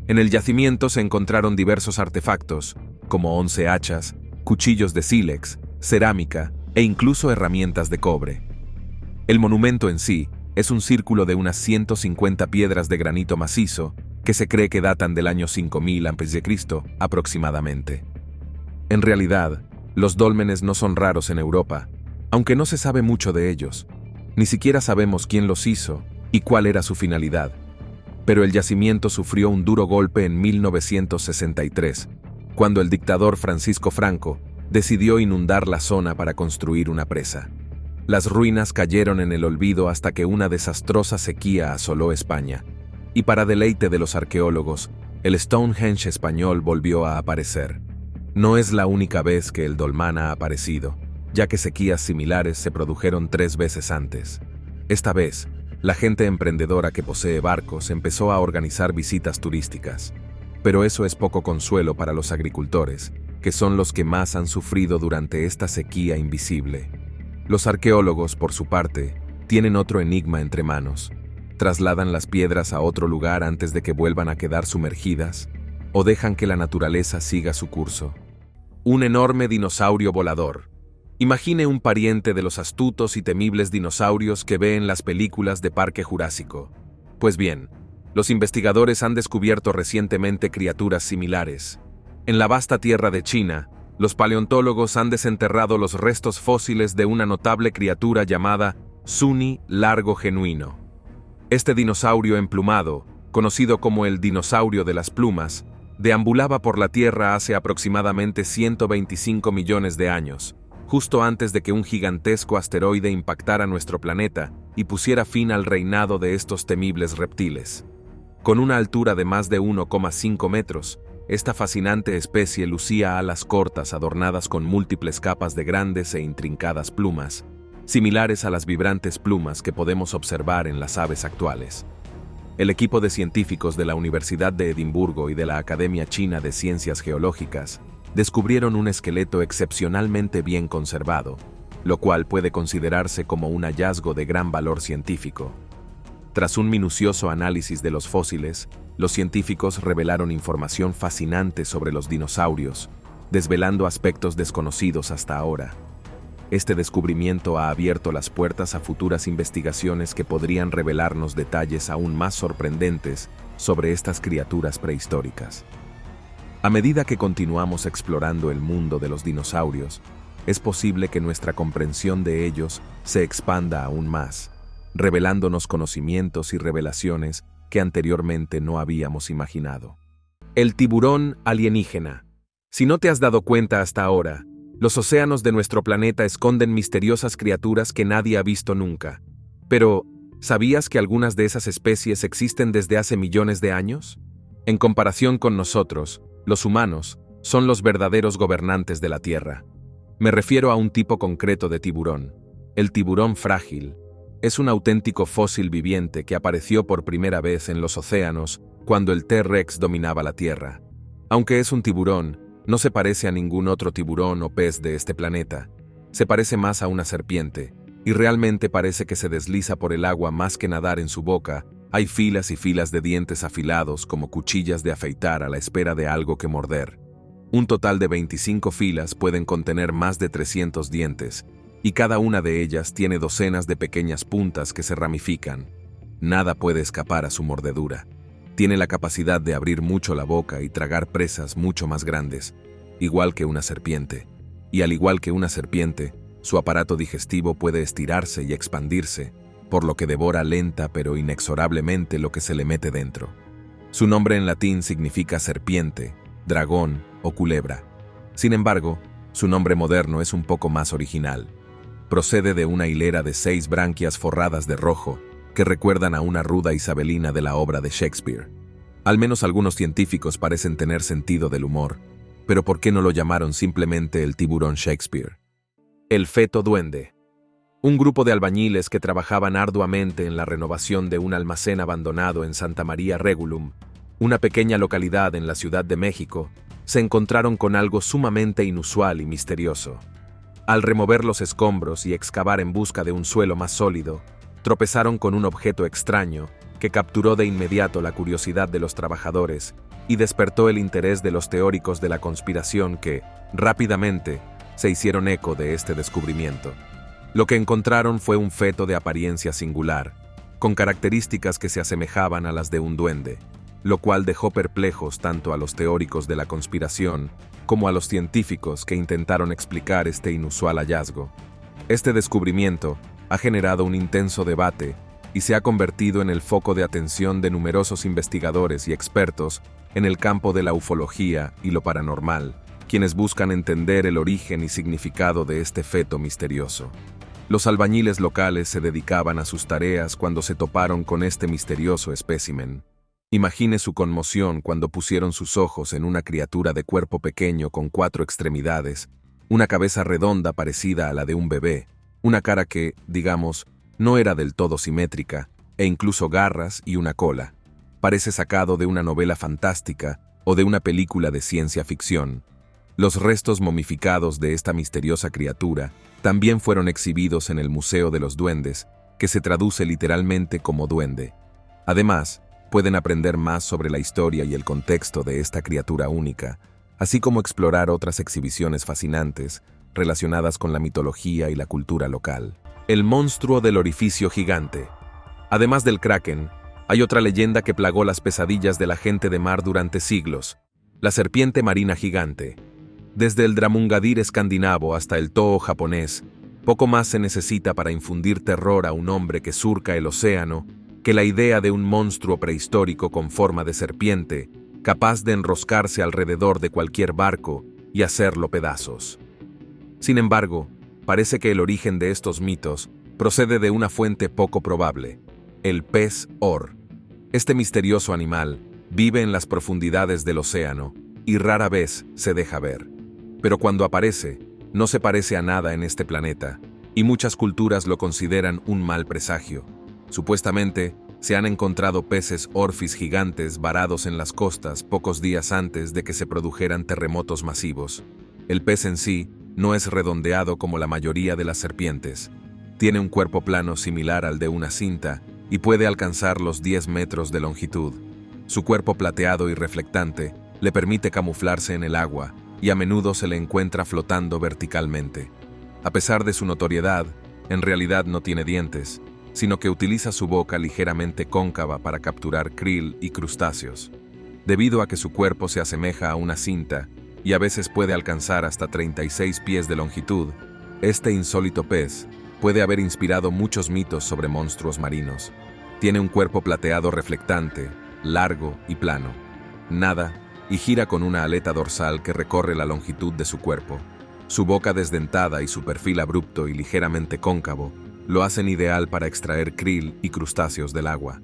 A: En el yacimiento se encontraron diversos artefactos, como 11 hachas, cuchillos de sílex, cerámica e incluso herramientas de cobre. El monumento en sí es un círculo de unas 150 piedras de granito macizo que se cree que datan del año 5000 a.C. aproximadamente. En realidad, los dólmenes no son raros en Europa, aunque no se sabe mucho de ellos. Ni siquiera sabemos quién los hizo y cuál era su finalidad. Pero el yacimiento sufrió un duro golpe en 1963, cuando el dictador Francisco Franco decidió inundar la zona para construir una presa. Las ruinas cayeron en el olvido hasta que una desastrosa sequía asoló España. Y para deleite de los arqueólogos, el Stonehenge español volvió a aparecer. No es la única vez que el dolmán ha aparecido, ya que sequías similares se produjeron 3 veces antes. Esta vez, la gente emprendedora que posee barcos empezó a organizar visitas turísticas. Pero eso es poco consuelo para los agricultores, que son los que más han sufrido durante esta sequía invisible. Los arqueólogos, por su parte, tienen otro enigma entre manos. ¿Trasladan las piedras a otro lugar antes de que vuelvan a quedar sumergidas? ¿O dejan que la naturaleza siga su curso? Un enorme dinosaurio volador. Imagine un pariente de los astutos y temibles dinosaurios que ve en las películas de Parque Jurásico. Pues bien, los investigadores han descubierto recientemente criaturas similares. En la vasta tierra de China, los paleontólogos han desenterrado los restos fósiles de una notable criatura llamada Zuni largo genuino. Este dinosaurio emplumado, conocido como el dinosaurio de las plumas, deambulaba por la Tierra hace aproximadamente 125 millones de años, justo antes de que un gigantesco asteroide impactara nuestro planeta y pusiera fin al reinado de estos temibles reptiles. Con una altura de más de 1,5 metros, esta fascinante especie lucía alas cortas adornadas con múltiples capas de grandes e intrincadas plumas, similares a las vibrantes plumas que podemos observar en las aves actuales. El equipo de científicos de la Universidad de Edimburgo y de la Academia China de Ciencias Geológicas descubrieron un esqueleto excepcionalmente bien conservado, lo cual puede considerarse como un hallazgo de gran valor científico. Tras un minucioso análisis de los fósiles, los científicos revelaron información fascinante sobre los dinosaurios, desvelando aspectos desconocidos hasta ahora. Este descubrimiento ha abierto las puertas a futuras investigaciones que podrían revelarnos detalles aún más sorprendentes sobre estas criaturas prehistóricas. A medida que continuamos explorando el mundo de los dinosaurios, es posible que nuestra comprensión de ellos se expanda aún más, revelándonos conocimientos y revelaciones que anteriormente no habíamos imaginado. El tiburón alienígena. Si no te has dado cuenta hasta ahora, los océanos de nuestro planeta esconden misteriosas criaturas que nadie ha visto nunca. Pero, ¿sabías que algunas de esas especies existen desde hace millones de años? En comparación con nosotros, los humanos son los verdaderos gobernantes de la Tierra. Me refiero a un tipo concreto de tiburón, el tiburón frágil. Es un auténtico fósil viviente que apareció por primera vez en los océanos cuando el T-Rex dominaba la Tierra. Aunque es un tiburón, no se parece a ningún otro tiburón o pez de este planeta. Se parece más a una serpiente, y realmente parece que se desliza por el agua más que nadar en su boca. Hay filas y filas de dientes afilados como cuchillas de afeitar a la espera de algo que morder. Un total de 25 filas pueden contener más de 300 dientes, y cada una de ellas tiene docenas de pequeñas puntas que se ramifican. Nada puede escapar a su mordedura. Tiene la capacidad de abrir mucho la boca y tragar presas mucho más grandes, igual que una serpiente. Y al igual que una serpiente, su aparato digestivo puede estirarse y expandirse, por lo que devora lenta pero inexorablemente lo que se le mete dentro. Su nombre en latín significa serpiente, dragón o culebra. Sin embargo, su nombre moderno es un poco más original. Procede de una hilera de 6 branquias forradas de rojo, que recuerdan a una ruda isabelina de la obra de Shakespeare. Al menos algunos científicos parecen tener sentido del humor, pero ¿por qué no lo llamaron simplemente el tiburón Shakespeare? El feto duende. Un grupo de albañiles que trabajaban arduamente en la renovación de un almacén abandonado en Santa María Regulum, una pequeña localidad en la Ciudad de México, se encontraron con algo sumamente inusual y misterioso. Al remover los escombros y excavar en busca de un suelo más sólido, tropezaron con un objeto extraño que capturó de inmediato la curiosidad de los trabajadores y despertó el interés de los teóricos de la conspiración que, rápidamente, se hicieron eco de este descubrimiento. Lo que encontraron fue un feto de apariencia singular, con características que se asemejaban a las de un duende, lo cual dejó perplejos tanto a los teóricos de la conspiración como a los científicos que intentaron explicar este inusual hallazgo. Este descubrimiento ha generado un intenso debate y se ha convertido en el foco de atención de numerosos investigadores y expertos en el campo de la ufología y lo paranormal, quienes buscan entender el origen y significado de este feto misterioso. Los albañiles locales se dedicaban a sus tareas cuando se toparon con este misterioso espécimen. Imagine su conmoción cuando pusieron sus ojos en una criatura de cuerpo pequeño con 4 extremidades, una cabeza redonda parecida a la de un bebé, una cara que, digamos, no era del todo simétrica, e incluso garras y una cola. Parece sacado de una novela fantástica o de una película de ciencia ficción. Los restos momificados de esta misteriosa criatura también fueron exhibidos en el Museo de los Duendes, que se traduce literalmente como duende. Además, pueden aprender más sobre la historia y el contexto de esta criatura única, así como explorar otras exhibiciones fascinantes relacionadas con la mitología y la cultura local. El monstruo del orificio gigante. Además del Kraken, hay otra leyenda que plagó las pesadillas de la gente de mar durante siglos: la serpiente marina gigante. Desde el Dramungadir escandinavo hasta el Toho japonés, poco más se necesita para infundir terror a un hombre que surca el océano que la idea de un monstruo prehistórico con forma de serpiente, capaz de enroscarse alrededor de cualquier barco y hacerlo pedazos. Sin embargo, parece que el origen de estos mitos procede de una fuente poco probable: el pez Or. Este misterioso animal vive en las profundidades del océano y rara vez se deja ver. Pero cuando aparece, no se parece a nada en este planeta, y muchas culturas lo consideran un mal presagio. Supuestamente, se han encontrado peces orfis gigantes varados en las costas pocos días antes de que se produjeran terremotos masivos. El pez en sí no es redondeado como la mayoría de las serpientes. Tiene un cuerpo plano similar al de una cinta y puede alcanzar los 10 metros de longitud. Su cuerpo plateado y reflectante le permite camuflarse en el agua y a menudo se le encuentra flotando verticalmente. A pesar de su notoriedad, en realidad no tiene dientes, sino que utiliza su boca ligeramente cóncava para capturar krill y crustáceos. Debido a que su cuerpo se asemeja a una cinta y a veces puede alcanzar hasta 36 pies de longitud, este insólito pez puede haber inspirado muchos mitos sobre monstruos marinos. Tiene un cuerpo plateado reflectante, largo y plano. Nada y gira con una aleta dorsal que recorre la longitud de su cuerpo. Su boca desdentada y su perfil abrupto y ligeramente cóncavo lo hacen ideal para extraer krill y crustáceos del agua.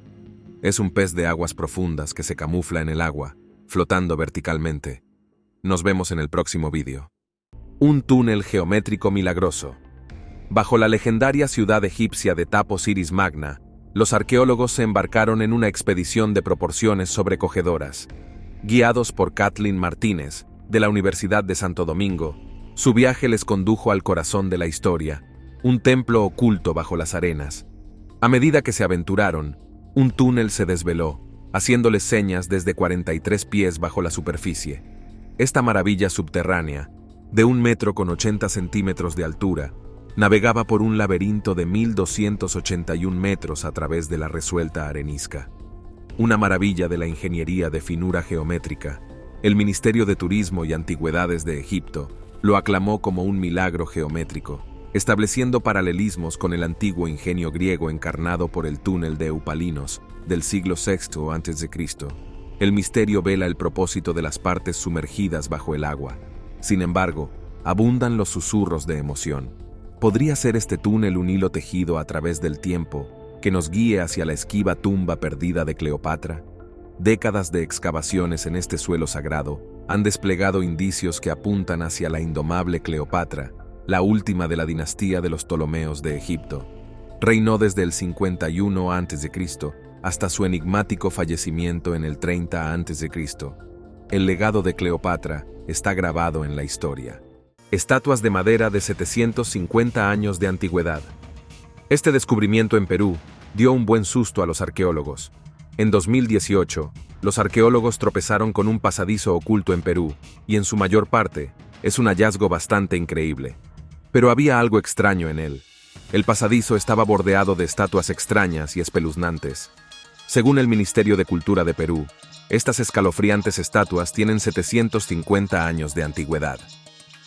A: Es un pez de aguas profundas que se camufla en el agua, flotando verticalmente. Nos vemos en el próximo vídeo. Un túnel geométrico milagroso. Bajo la legendaria ciudad egipcia de Tapos Iris Magna, los arqueólogos se embarcaron en una expedición de proporciones sobrecogedoras. Guiados por Kathleen Martínez, de la Universidad de Santo Domingo, su viaje les condujo al corazón de la historia, un templo oculto bajo las arenas. A medida que se aventuraron, un túnel se desveló, haciéndoles señas desde 43 pies bajo la superficie. Esta maravilla subterránea, de 1,80 m de altura, navegaba por un laberinto de 1,281 metros a través de la resuelta arenisca. Una maravilla de la ingeniería de finura geométrica, el Ministerio de Turismo y Antigüedades de Egipto lo aclamó como un milagro geométrico, estableciendo paralelismos con el antiguo ingenio griego encarnado por el túnel de Eupalinos del siglo VI a.C. El misterio vela el propósito de las partes sumergidas bajo el agua. Sin embargo, abundan los susurros de emoción. ¿Podría ser este túnel un hilo tejido a través del tiempo que nos guíe hacia la esquiva tumba perdida de Cleopatra? Décadas de excavaciones en este suelo sagrado han desplegado indicios que apuntan hacia la indomable Cleopatra, la última de la dinastía de los Ptolomeos de Egipto. Reinó desde el 51 a.C. hasta su enigmático fallecimiento en el 30 a.C. El legado de Cleopatra está grabado en la historia. Estatuas de madera de 750 años de antigüedad. Este descubrimiento en Perú dio un buen susto a los arqueólogos. En 2018, los arqueólogos tropezaron con un pasadizo oculto en Perú, y en su mayor parte, es un hallazgo bastante increíble. Pero había algo extraño en él. El pasadizo estaba bordeado de estatuas extrañas y espeluznantes. Según el Ministerio de Cultura de Perú, estas escalofriantes estatuas tienen 750 años de antigüedad.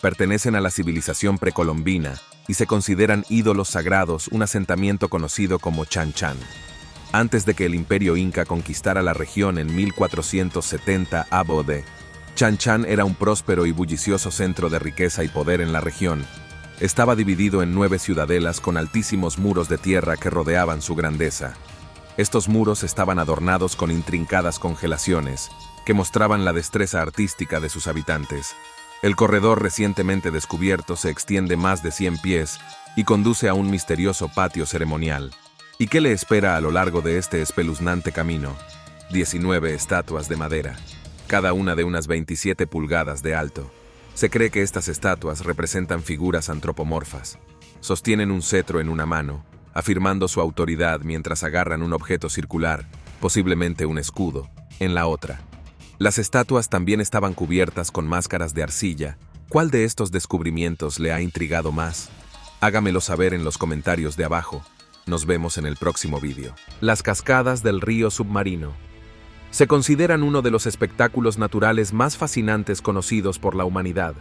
A: Pertenecen a la civilización precolombina y se consideran ídolos sagrados, un asentamiento conocido como Chan Chan. Antes de que el Imperio Inca conquistara la región en 1470 a.B., Chan Chan era un próspero y bullicioso centro de riqueza y poder en la región. Estaba dividido en 9 ciudadelas con altísimos muros de tierra que rodeaban su grandeza. Estos muros estaban adornados con intrincadas congelaciones que mostraban la destreza artística de sus habitantes. El corredor recientemente descubierto se extiende más de 100 pies y conduce a un misterioso patio ceremonial. ¿Y qué le espera a lo largo de este espeluznante camino? 19 estatuas de madera, cada una de unas 27 pulgadas de alto. Se cree que estas estatuas representan figuras antropomorfas. Sostienen un cetro en una mano, afirmando su autoridad mientras agarran un objeto circular, posiblemente un escudo, en la otra. Las estatuas también estaban cubiertas con máscaras de arcilla. ¿Cuál de estos descubrimientos le ha intrigado más? Hágamelo saber en los comentarios de abajo. Nos vemos en el próximo vídeo. Las cascadas del río submarino. Se consideran uno de los espectáculos naturales más fascinantes conocidos por la humanidad.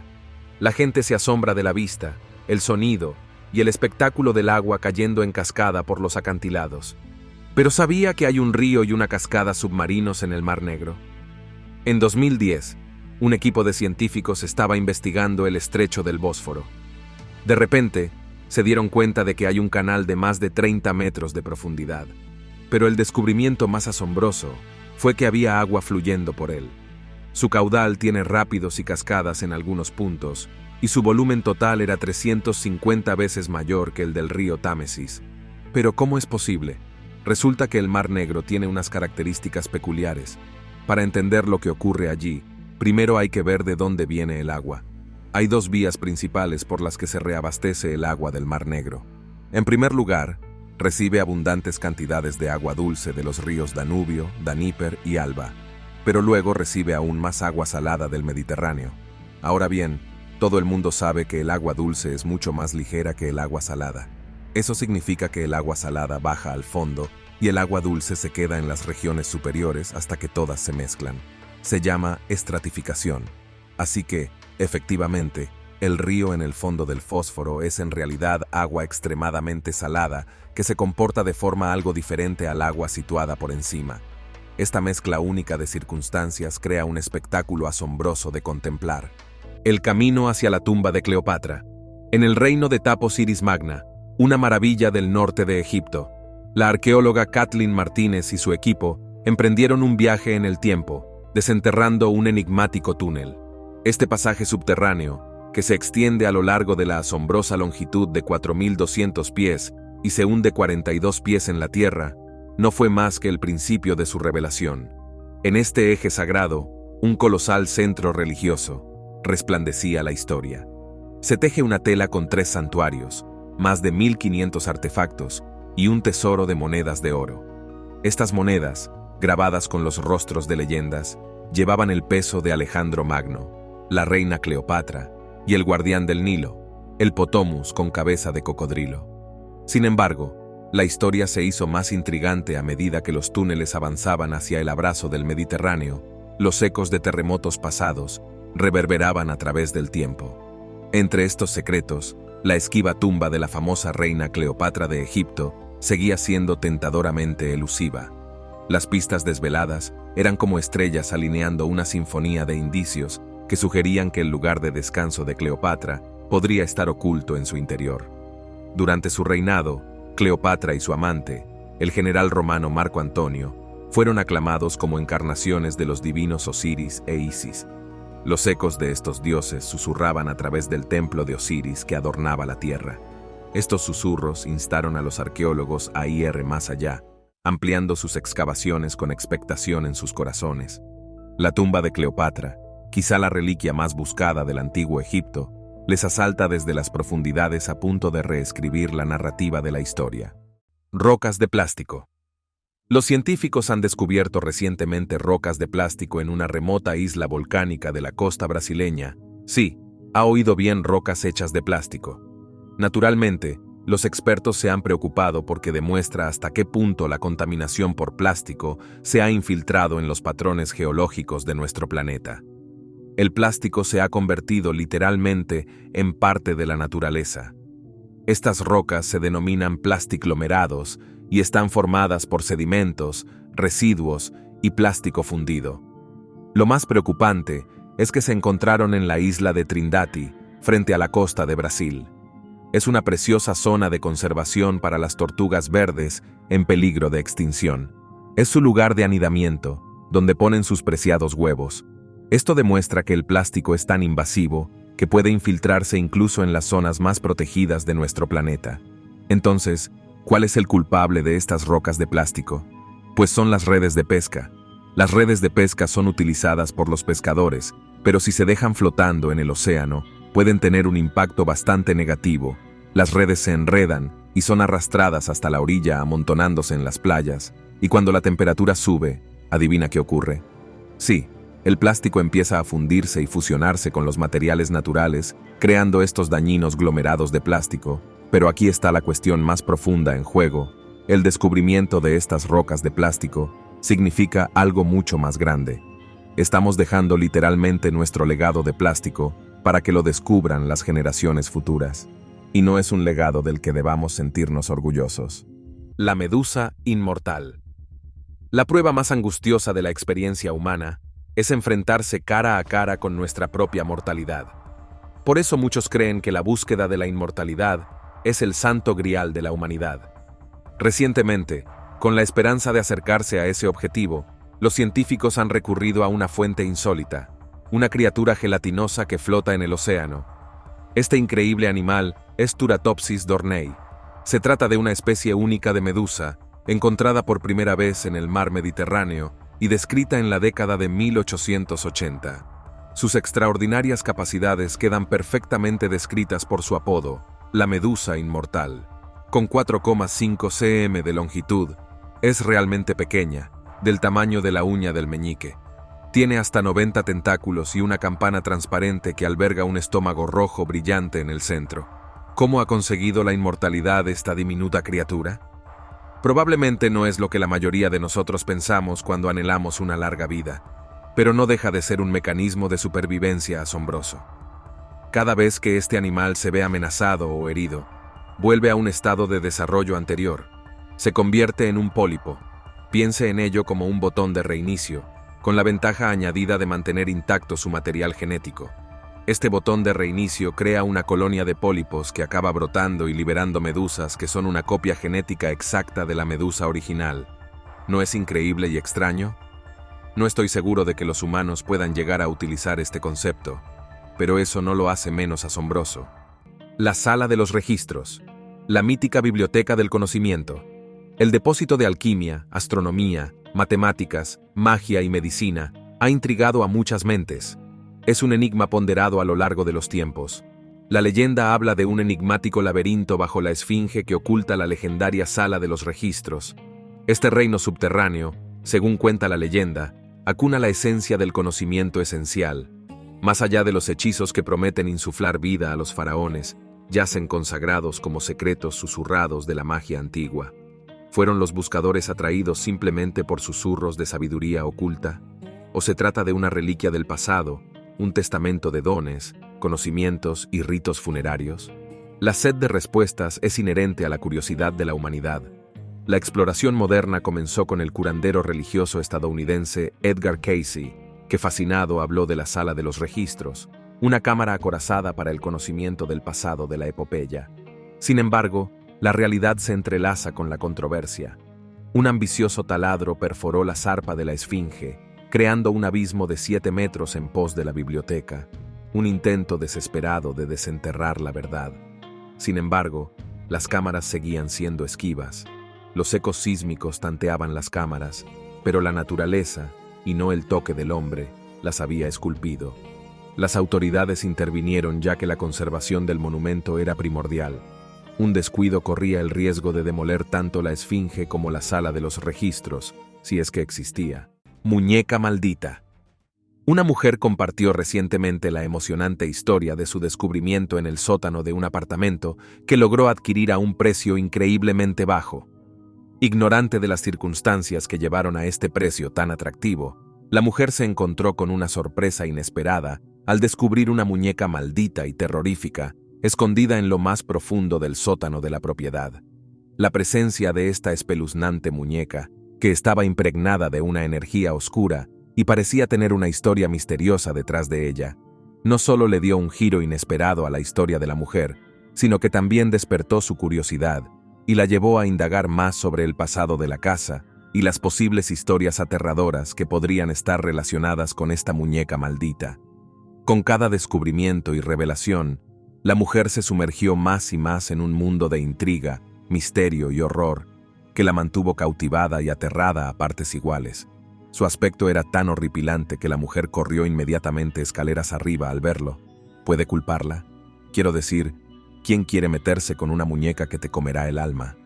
A: La gente se asombra de la vista, el sonido y el espectáculo del agua cayendo en cascada por los acantilados. ¿Pero sabía que hay un río y una cascada submarinos en el Mar Negro? En 2010, un equipo de científicos estaba investigando el estrecho del Bósforo. De repente, se dieron cuenta de que hay un canal de más de 30 metros de profundidad. Pero el descubrimiento más asombroso fue que había agua fluyendo por él. Su caudal tiene rápidos y cascadas en algunos puntos, y su volumen total era 350 veces mayor que el del río Támesis. Pero ¿cómo es posible? Resulta que el Mar Negro tiene unas características peculiares. Para entender lo que ocurre allí, primero hay que ver de dónde viene el agua. Hay 2 vías principales por las que se reabastece el agua del Mar Negro. En primer lugar, Recibe abundantes cantidades de agua dulce de los ríos Danubio, Daníper y Alba, pero luego recibe aún más agua salada del Mediterráneo. Ahora bien, todo el mundo sabe que el agua dulce es mucho más ligera que el agua salada. Eso significa que el agua salada baja al fondo y el agua dulce se queda en las regiones superiores hasta que todas se mezclan. Se llama estratificación. Así que, efectivamente, el río en el fondo del fósforo es en realidad agua extremadamente salada que se comporta de forma algo diferente al agua situada por encima. Esta mezcla única de circunstancias crea un espectáculo asombroso de contemplar. El camino hacia la tumba de Cleopatra. En el reino de Tapos Iris Magna, una maravilla del norte de Egipto, la arqueóloga Kathleen Martínez y su equipo emprendieron un viaje en el tiempo, desenterrando un enigmático túnel. Este pasaje subterráneo, que se extiende a lo largo de la asombrosa longitud de 4.200 pies y se hunde 42 pies en la tierra, no fue más que el principio de su revelación. En este eje sagrado, un colosal centro religioso, resplandecía la historia. Se teje una tela con 3 santuarios, más de 1.500 artefactos y un tesoro de monedas de oro. Estas monedas, grabadas con los rostros de leyendas, llevaban el peso de Alejandro Magno, la reina Cleopatra y el guardián del Nilo, el Potomus con cabeza de cocodrilo. Sin embargo, la historia se hizo más intrigante a medida que los túneles avanzaban hacia el abrazo del Mediterráneo. Los ecos de terremotos pasados reverberaban a través del tiempo. Entre estos secretos, la esquiva tumba de la famosa reina Cleopatra de Egipto seguía siendo tentadoramente elusiva. Las pistas desveladas eran como estrellas alineando una sinfonía de indicios que sugerían que el lugar de descanso de Cleopatra podría estar oculto en su interior. Durante su reinado, Cleopatra y su amante, el general romano Marco Antonio, fueron aclamados como encarnaciones de los divinos Osiris e Isis. Los ecos de estos dioses susurraban a través del templo de Osiris que adornaba la tierra. Estos susurros instaron a los arqueólogos a ir más allá, ampliando sus excavaciones con expectación en sus corazones. La tumba de Cleopatra, quizá la reliquia más buscada del antiguo Egipto, les asalta desde las profundidades a punto de reescribir la narrativa de la historia. Rocas de plástico. Los científicos han descubierto recientemente rocas de plástico en una remota isla volcánica de la costa brasileña. Sí, ha oído bien, rocas hechas de plástico. Naturalmente, los expertos se han preocupado porque demuestra hasta qué punto la contaminación por plástico se ha infiltrado en los patrones geológicos de nuestro planeta. El plástico se ha convertido literalmente en parte de la naturaleza. Estas rocas se denominan plastiglomerados y están formadas por sedimentos, residuos y plástico fundido. Lo más preocupante es que se encontraron en la isla de Trindade, frente a la costa de Brasil. Es una preciosa zona de conservación para las tortugas verdes en peligro de extinción. Es su lugar de anidamiento, donde ponen sus preciados huevos. Esto demuestra que el plástico es tan invasivo que puede infiltrarse incluso en las zonas más protegidas de nuestro planeta. Entonces, ¿cuál es el culpable de estas rocas de plástico? Pues son las redes de pesca. Las redes de pesca son utilizadas por los pescadores, pero si se dejan flotando en el océano, pueden tener un impacto bastante negativo. Las redes se enredan y son arrastradas hasta la orilla amontonándose en las playas, y cuando la temperatura sube, ¿adivina qué ocurre? Sí, el plástico empieza a fundirse y fusionarse con los materiales naturales, creando estos dañinos glomerados de plástico. Pero aquí está la cuestión más profunda en juego. El descubrimiento de estas rocas de plástico significa algo mucho más grande. Estamos dejando literalmente nuestro legado de plástico para que lo descubran las generaciones futuras. Y no es un legado del que debamos sentirnos orgullosos. La medusa inmortal. La prueba más angustiosa de la experiencia humana es enfrentarse cara a cara con nuestra propia mortalidad. Por eso muchos creen que la búsqueda de la inmortalidad es el santo grial de la humanidad. Recientemente, con la esperanza de acercarse a ese objetivo, los científicos han recurrido a una fuente insólita, una criatura gelatinosa que flota en el océano. Este increíble animal es Turritopsis dohrnii. Se trata de una especie única de medusa, encontrada por primera vez en el mar Mediterráneo y descrita en la década de 1880. Sus extraordinarias capacidades quedan perfectamente descritas por su apodo, la medusa inmortal. Con 4,5 cm de longitud, es realmente pequeña, del tamaño de la uña del meñique. Tiene hasta 90 tentáculos y una campana transparente que alberga un estómago rojo brillante en el centro. ¿Cómo ha conseguido la inmortalidad esta diminuta criatura? Probablemente no es lo que la mayoría de nosotros pensamos cuando anhelamos una larga vida, pero no deja de ser un mecanismo de supervivencia asombroso. Cada vez que este animal se ve amenazado o herido, vuelve a un estado de desarrollo anterior. Se convierte en un pólipo. Piense en ello como un botón de reinicio, con la ventaja añadida de mantener intacto su material genético. Este botón de reinicio crea una colonia de pólipos que acaba brotando y liberando medusas que son una copia genética exacta de la medusa original. ¿No es increíble y extraño? No estoy seguro de que los humanos puedan llegar a utilizar este concepto, pero eso no lo hace menos asombroso. La sala de los registros, la mítica biblioteca del conocimiento, el depósito de alquimia, astronomía, matemáticas, magia y medicina, ha intrigado a muchas mentes. Es un enigma ponderado a lo largo de los tiempos. La leyenda habla de un enigmático laberinto bajo la esfinge que oculta la legendaria sala de los registros. Este reino subterráneo, según cuenta la leyenda, acuna la esencia del conocimiento esencial. Más allá de los hechizos que prometen insuflar vida a los faraones, yacen consagrados como secretos susurrados de la magia antigua. ¿Fueron los buscadores atraídos simplemente por susurros de sabiduría oculta? ¿O se trata de una reliquia del pasado, un testamento de dones, conocimientos y ritos funerarios? La sed de respuestas es inherente a la curiosidad de la humanidad. La exploración moderna comenzó con el curandero religioso estadounidense Edgar Cayce, que fascinado habló de la sala de los registros, una cámara acorazada para el conocimiento del pasado de la epopeya. Sin embargo, la realidad se entrelaza con la controversia. Un ambicioso taladro perforó la zarpa de la esfinge, creando un abismo de 7 metros en pos de la biblioteca, un intento desesperado de desenterrar la verdad. Sin embargo, las cámaras seguían siendo esquivas. Los ecos sísmicos tanteaban las cámaras, pero la naturaleza, y no el toque del hombre, las había esculpido. Las autoridades intervinieron ya que la conservación del monumento era primordial. Un descuido corría el riesgo de demoler tanto la esfinge como la sala de los registros, si es que existía. Muñeca maldita. Una mujer compartió recientemente la emocionante historia de su descubrimiento en el sótano de un apartamento que logró adquirir a un precio increíblemente bajo. Ignorante de las circunstancias que llevaron a este precio tan atractivo, la mujer se encontró con una sorpresa inesperada al descubrir una muñeca maldita y terrorífica, escondida en lo más profundo del sótano de la propiedad. La presencia de esta espeluznante muñeca, que estaba impregnada de una energía oscura y parecía tener una historia misteriosa detrás de ella, no solo le dio un giro inesperado a la historia de la mujer, sino que también despertó su curiosidad y la llevó a indagar más sobre el pasado de la casa y las posibles historias aterradoras que podrían estar relacionadas con esta muñeca maldita. Con cada descubrimiento y revelación, la mujer se sumergió más y más en un mundo de intriga, misterio y horror, que la mantuvo cautivada y aterrada a partes iguales. Su aspecto era tan horripilante que la mujer corrió inmediatamente escaleras arriba al verlo. ¿Puede culparla? Quiero decir, ¿quién quiere meterse con una muñeca que te comerá el alma?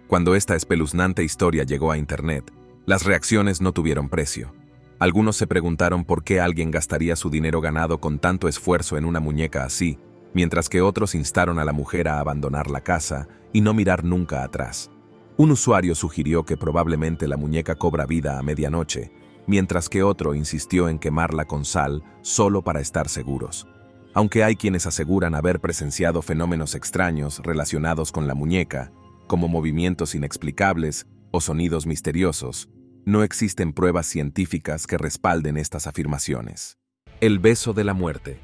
A: Cuando esta espeluznante historia llegó a Internet, las reacciones no tuvieron precio. Algunos se preguntaron por qué alguien gastaría su dinero ganado con tanto esfuerzo en una muñeca así, mientras que otros instaron a la mujer a abandonar la casa y no mirar nunca atrás. Un usuario sugirió que probablemente la muñeca cobra vida a medianoche, mientras que otro insistió en quemarla con sal solo para estar seguros. Aunque hay quienes aseguran haber presenciado fenómenos extraños relacionados con la muñeca, como movimientos inexplicables o sonidos misteriosos, no existen pruebas científicas que respalden estas afirmaciones. El beso de la muerte.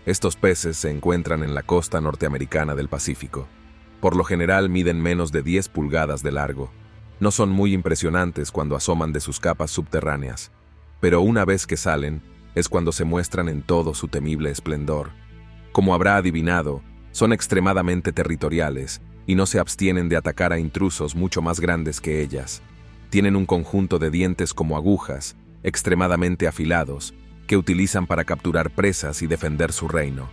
A: Estos peces se encuentran en la costa norteamericana del Pacífico. Por lo general miden menos de 10 pulgadas de largo. No son muy impresionantes cuando asoman de sus capas subterráneas, pero una vez que salen, es cuando se muestran en todo su temible esplendor. Como habrá adivinado, son extremadamente territoriales y no se abstienen de atacar a intrusos mucho más grandes que ellas. Tienen un conjunto de dientes como agujas, extremadamente afilados, que utilizan para capturar presas y defender su reino.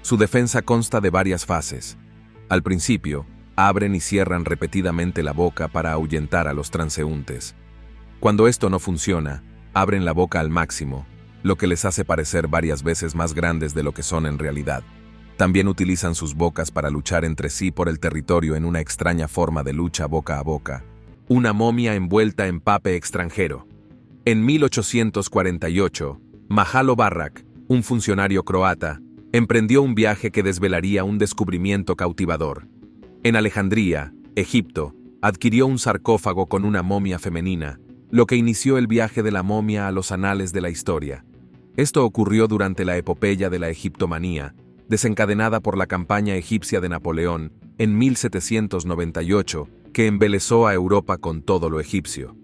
A: Su defensa consta de varias fases. Al principio, abren y cierran repetidamente la boca para ahuyentar a los transeúntes. Cuando esto no funciona, abren la boca al máximo, lo que les hace parecer varias veces más grandes de lo que son en realidad. También utilizan sus bocas para luchar entre sí por el territorio en una extraña forma de lucha boca a boca. Una momia envuelta en papel extranjero. En 1848, Mahalo Barrak, un funcionario croata, emprendió un viaje que desvelaría un descubrimiento cautivador. En Alejandría, Egipto, adquirió un sarcófago con una momia femenina, lo que inició el viaje de la momia a los anales de la historia. Esto ocurrió durante la epopeya de la egiptomanía, desencadenada por la campaña egipcia de Napoleón en 1798, que embelesó a Europa con todo lo egipcio.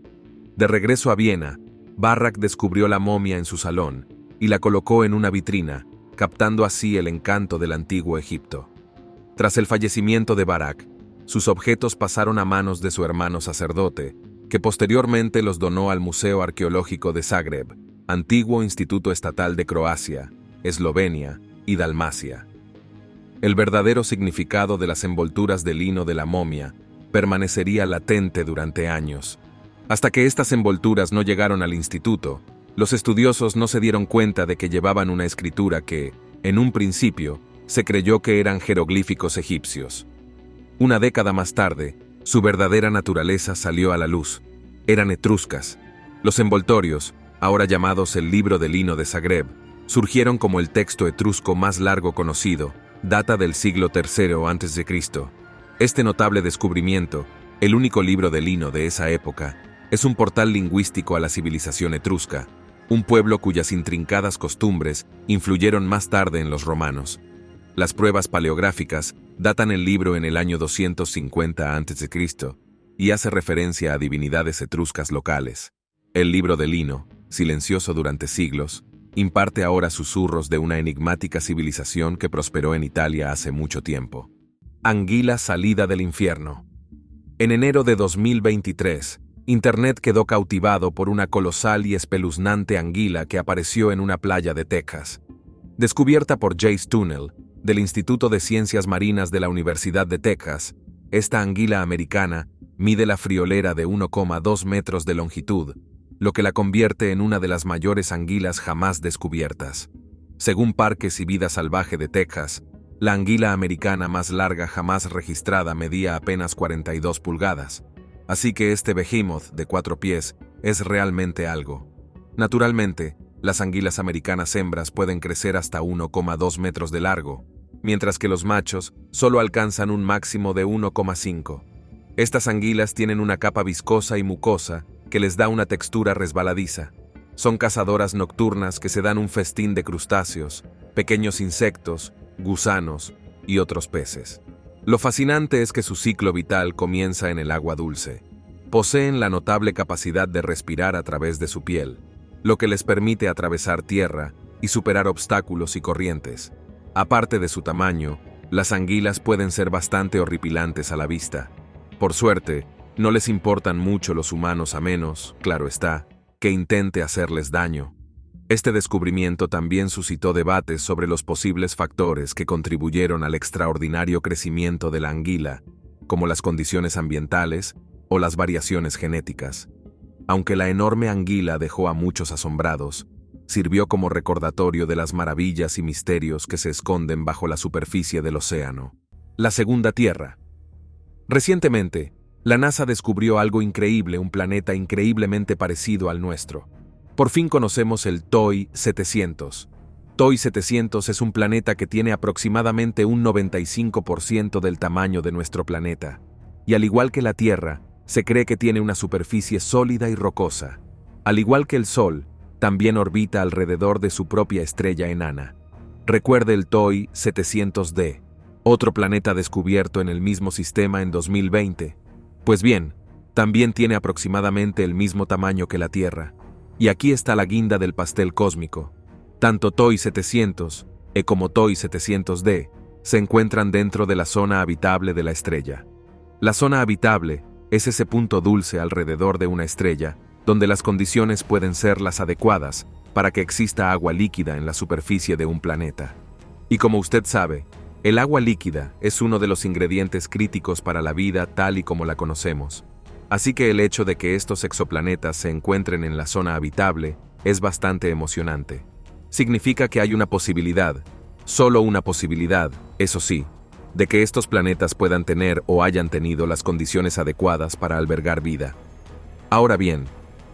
A: De regreso a Viena, Barrak descubrió la momia en su salón y la colocó en una vitrina, captando así el encanto del antiguo Egipto. Tras el fallecimiento de Barrak, sus objetos pasaron a manos de su hermano sacerdote, que posteriormente los donó al Museo Arqueológico de Zagreb, antiguo instituto estatal de Croacia, Eslovenia y Dalmacia. El verdadero significado de las envolturas de lino de la momia permanecería latente durante años. Hasta que estas envolturas no llegaron al instituto, los estudiosos no se dieron cuenta de que llevaban una escritura que, en un principio, se creyó que eran jeroglíficos egipcios. Una década más tarde, su verdadera naturaleza salió a la luz. Eran etruscas. Los envoltorios, ahora llamados el Libro de Lino de Zagreb, surgieron como el texto etrusco más largo conocido, data del siglo III a.C. Este notable descubrimiento, el único libro de lino de esa época, es un portal lingüístico a la civilización etrusca, un pueblo cuyas intrincadas costumbres influyeron más tarde en los romanos. Las pruebas paleográficas datan el libro en el año 250 a.C. y hace referencia a divinidades etruscas locales. El libro de lino, silencioso durante siglos, imparte ahora susurros de una enigmática civilización que prosperó en Italia hace mucho tiempo. Anguila salida del infierno. En enero de 2023, Internet quedó cautivado por una colosal y espeluznante anguila que apareció en una playa de Texas. Descubierta por Jace Tunnell, del Instituto de Ciencias Marinas de la Universidad de Texas, esta anguila americana mide la friolera de 1,2 metros de longitud, lo que la convierte en una de las mayores anguilas jamás descubiertas. Según Parques y Vida Salvaje de Texas, la anguila americana más larga jamás registrada medía apenas 42 pulgadas, así que este behemoth de 4 pies es realmente algo. Naturalmente, las anguilas americanas hembras pueden crecer hasta 1,2 metros de largo, mientras que los machos solo alcanzan un máximo de 1,5. Estas anguilas tienen una capa viscosa y mucosa que les da una textura resbaladiza. Son cazadoras nocturnas que se dan un festín de crustáceos, pequeños insectos, gusanos y otros peces. Lo fascinante es que su ciclo vital comienza en el agua dulce. Poseen la notable capacidad de respirar a través de su piel, lo que les permite atravesar tierra y superar obstáculos y corrientes. Aparte de su tamaño, las anguilas pueden ser bastante horripilantes a la vista. Por suerte, no les importan mucho los humanos a menos, claro está, que intente hacerles daño. Este descubrimiento también suscitó debates sobre los posibles factores que contribuyeron al extraordinario crecimiento de la anguila, como las condiciones ambientales o las variaciones genéticas. Aunque la enorme anguila dejó a muchos asombrados, sirvió como recordatorio de las maravillas y misterios que se esconden bajo la superficie del océano. La segunda Tierra. Recientemente, la NASA descubrió algo increíble, un planeta increíblemente parecido al nuestro. Por fin conocemos el TOI 700. TOI 700 es un planeta que tiene aproximadamente un 95% del tamaño de nuestro planeta. Y al igual que la Tierra, se cree que tiene una superficie sólida y rocosa. Al igual que el Sol, también orbita alrededor de su propia estrella enana. Recuerde el TOI 700D, otro planeta descubierto en el mismo sistema en 2020. Pues bien, también tiene aproximadamente el mismo tamaño que la Tierra. Y aquí está la guinda del pastel cósmico. Tanto TOI 700 como TOI 700D se encuentran dentro de la zona habitable de la estrella. La zona habitable es ese punto dulce alrededor de una estrella donde las condiciones pueden ser las adecuadas para que exista agua líquida en la superficie de un planeta. Y como usted sabe, El agua líquida es uno de los ingredientes críticos para la vida tal y como la conocemos. Así que el hecho de que estos exoplanetas se encuentren en la zona habitable es bastante emocionante. Significa que hay una posibilidad, solo una posibilidad, eso sí, de que estos planetas puedan tener o hayan tenido las condiciones adecuadas para albergar vida. Ahora bien,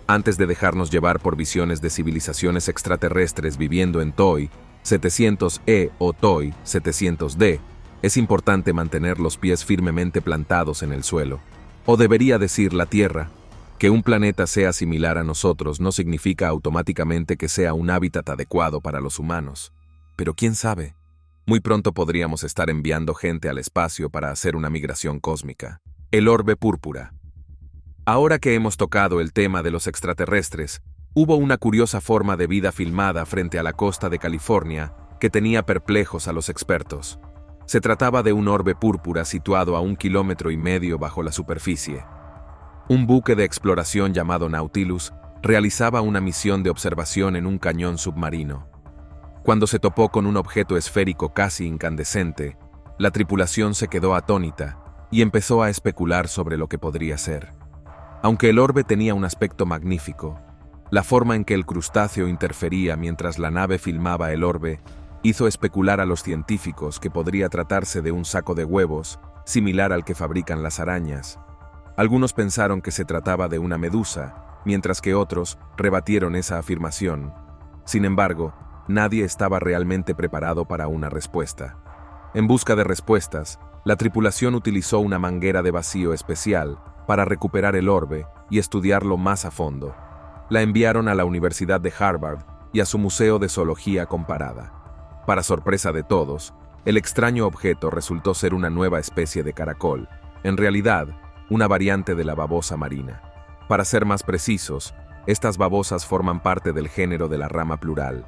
A: antes de dejarnos llevar por visiones de civilizaciones extraterrestres viviendo en TOI 700E o TOI 700D, es importante mantener los pies firmemente plantados en el suelo. O debería decir la Tierra. Que un planeta sea similar a nosotros no significa automáticamente que sea un hábitat adecuado para los humanos. Pero quién sabe, muy pronto podríamos estar enviando gente al espacio para hacer una migración cósmica. El orbe púrpura. Ahora que hemos tocado el tema de los extraterrestres, hubo una curiosa forma de vida filmada frente a la costa de California que tenía perplejos a los expertos. Se trataba de un orbe púrpura situado a 1,5 kilómetros bajo la superficie. Un buque de exploración llamado Nautilus realizaba una misión de observación en un cañón submarino. Cuando se topó con un objeto esférico casi incandescente, la tripulación se quedó atónita y empezó a especular sobre lo que podría ser. Aunque el orbe tenía un aspecto magnífico, la forma en que el crustáceo interfería mientras la nave filmaba el orbe hizo especular a los científicos que podría tratarse de un saco de huevos, similar al que fabrican las arañas. Algunos pensaron que se trataba de una medusa, mientras que otros rebatieron esa afirmación. Sin embargo, nadie estaba realmente preparado para una respuesta. En busca de respuestas, la tripulación utilizó una manguera de vacío especial para recuperar el orbe y estudiarlo más a fondo. La enviaron a la Universidad de Harvard y a su Museo de Zoología Comparada. Para sorpresa de todos, el extraño objeto resultó ser una nueva especie de caracol, en realidad, una variante de la babosa marina. Para ser más precisos, estas babosas forman parte del género de la rama plural,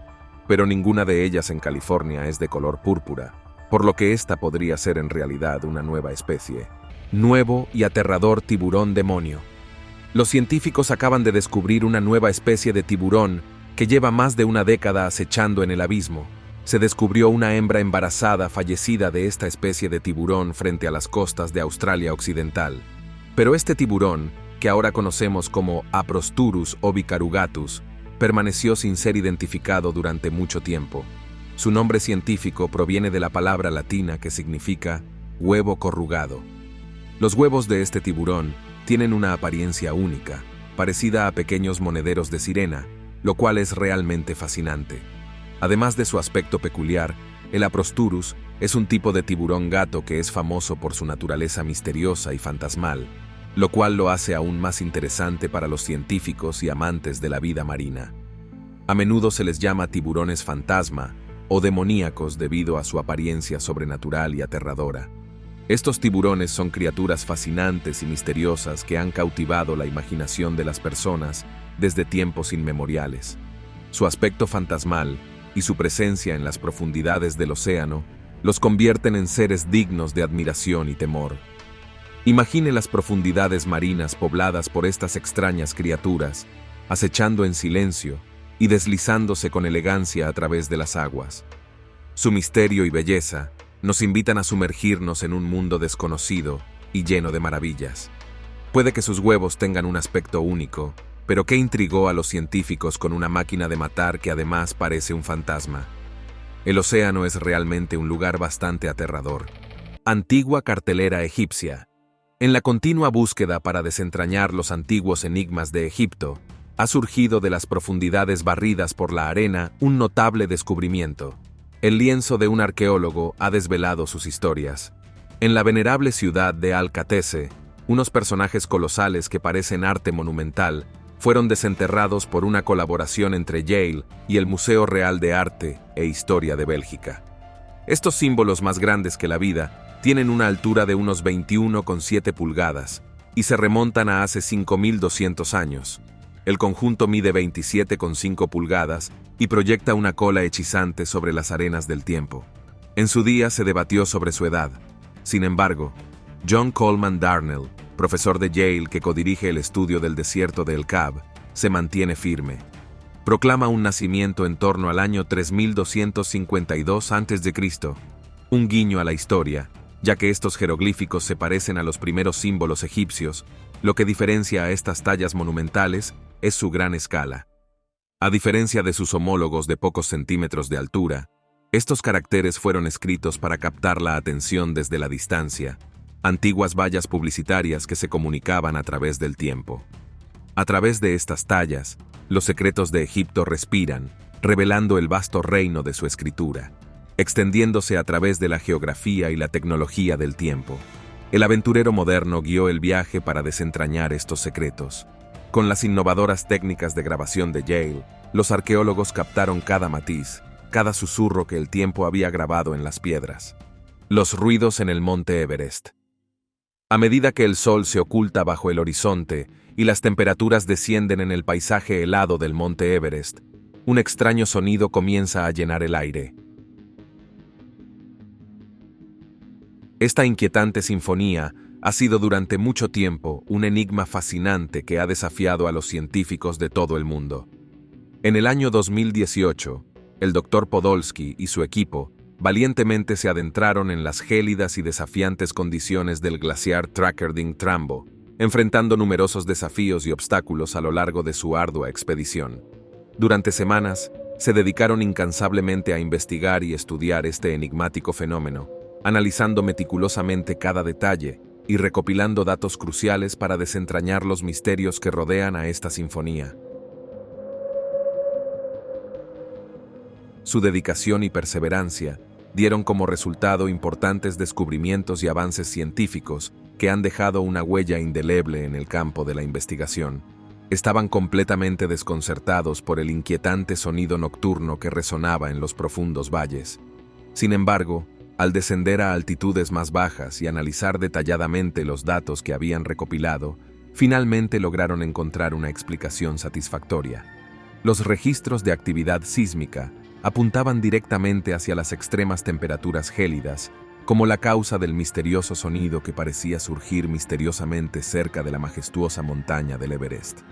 A: pero ninguna de ellas en California es de color púrpura, por lo que esta podría ser en realidad una nueva especie. Nuevo y aterrador tiburón demonio. Los científicos acaban de descubrir una nueva especie de tiburón que lleva más de una década acechando en el abismo. Se descubrió una hembra embarazada fallecida de esta especie de tiburón frente a las costas de Australia Occidental. Pero este tiburón, que ahora conocemos como Aprosturus ovicarugatus, permaneció sin ser identificado durante mucho tiempo. Su nombre científico proviene de la palabra latina que significa huevo corrugado. Los huevos de este tiburón tienen una apariencia única, parecida a pequeños monederos de sirena, lo cual es realmente fascinante. Además de su aspecto peculiar, el Aprosturus es un tipo de tiburón gato que es famoso por su naturaleza misteriosa y fantasmal, lo cual lo hace aún más interesante para los científicos y amantes de la vida marina. A menudo se les llama tiburones fantasma o demoníacos debido a su apariencia sobrenatural y aterradora. Estos tiburones son criaturas fascinantes y misteriosas que han cautivado la imaginación de las personas desde tiempos inmemoriales. Su aspecto fantasmal y su presencia en las profundidades del océano los convierten en seres dignos de admiración y temor. Imagine las profundidades marinas pobladas por estas extrañas criaturas, acechando en silencio y deslizándose con elegancia a través de las aguas. Su misterio y belleza nos invitan a sumergirnos en un mundo desconocido y lleno de maravillas. Puede que sus huevos tengan un aspecto único, pero ¿qué intrigó a los científicos con una máquina de matar que además parece un fantasma? El océano es realmente un lugar bastante aterrador. Antigua cartelera egipcia. En la continua búsqueda para desentrañar los antiguos enigmas de Egipto, ha surgido de las profundidades barridas por la arena un notable descubrimiento. El lienzo de un arqueólogo ha desvelado sus historias. En la venerable ciudad de Al-Qatese, unos personajes colosales que parecen arte monumental fueron desenterrados por una colaboración entre Yale y el Museo Real de Arte e Historia de Bélgica. Estos símbolos más grandes que la vida tienen una altura de unos 21,7 pulgadas y se remontan a hace 5.200 años. El conjunto mide 27,5 pulgadas y proyecta una cola hechizante sobre las arenas del tiempo. En su día se debatió sobre su edad. Sin embargo, John Coleman Darnell, profesor de Yale que codirige el estudio del desierto de El Kab, se mantiene firme. Proclama un nacimiento en torno al año 3252 a.C. Un guiño a la historia, ya que estos jeroglíficos se parecen a los primeros símbolos egipcios. Lo que diferencia a estas tallas monumentales es su gran escala. A diferencia de sus homólogos de pocos centímetros de altura, estos caracteres fueron escritos para captar la atención desde la distancia, antiguas vallas publicitarias que se comunicaban a través del tiempo. A través de estas tallas, los secretos de Egipto respiran, revelando el vasto reino de su escritura, extendiéndose a través de la geografía y la tecnología del tiempo. El aventurero moderno guió el viaje para desentrañar estos secretos. Con las innovadoras técnicas de grabación de Yale, los arqueólogos captaron cada matiz, cada susurro que el tiempo había grabado en las piedras. Los ruidos en el monte Everest. A medida que el sol se oculta bajo el horizonte y las temperaturas descienden en el paisaje helado del monte Everest, un extraño sonido comienza a llenar el aire. Esta inquietante sinfonía ha sido durante mucho tiempo un enigma fascinante que ha desafiado a los científicos de todo el mundo. En el año 2018, el Dr. Podolsky y su equipo valientemente se adentraron en las gélidas y desafiantes condiciones del glaciar Trackerding-Trambo, enfrentando numerosos desafíos y obstáculos a lo largo de su ardua expedición. Durante semanas, se dedicaron incansablemente a investigar y estudiar este enigmático fenómeno, analizando meticulosamente cada detalle y recopilando datos cruciales para desentrañar los misterios que rodean a esta sinfonía. Su dedicación y perseverancia dieron como resultado importantes descubrimientos y avances científicos que han dejado una huella indeleble en el campo de la investigación. Estaban completamente desconcertados por el inquietante sonido nocturno que resonaba en los profundos valles. Sin embargo, al descender a altitudes más bajas y analizar detalladamente los datos que habían recopilado, finalmente lograron encontrar una explicación satisfactoria. Los registros de actividad sísmica apuntaban directamente hacia las extremas temperaturas gélidas, como la causa del misterioso sonido que parecía surgir misteriosamente cerca de la majestuosa montaña del Everest.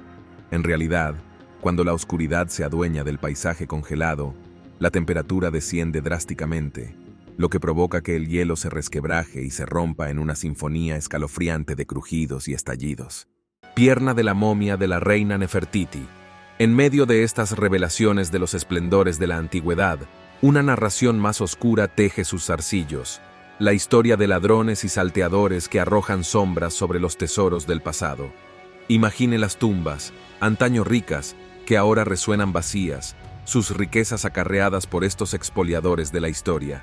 A: En realidad, cuando la oscuridad se adueña del paisaje congelado, la temperatura desciende drásticamente, lo que provoca que el hielo se resquebraje y se rompa en una sinfonía escalofriante de crujidos y estallidos. Pierna de la momia de la reina Nefertiti. En medio de estas revelaciones de los esplendores de la antigüedad, una narración más oscura teje sus zarcillos, la historia de ladrones y salteadores que arrojan sombras sobre los tesoros del pasado. Imagine las tumbas, antaño ricas, que ahora resuenan vacías, sus riquezas acarreadas por estos expoliadores de la historia.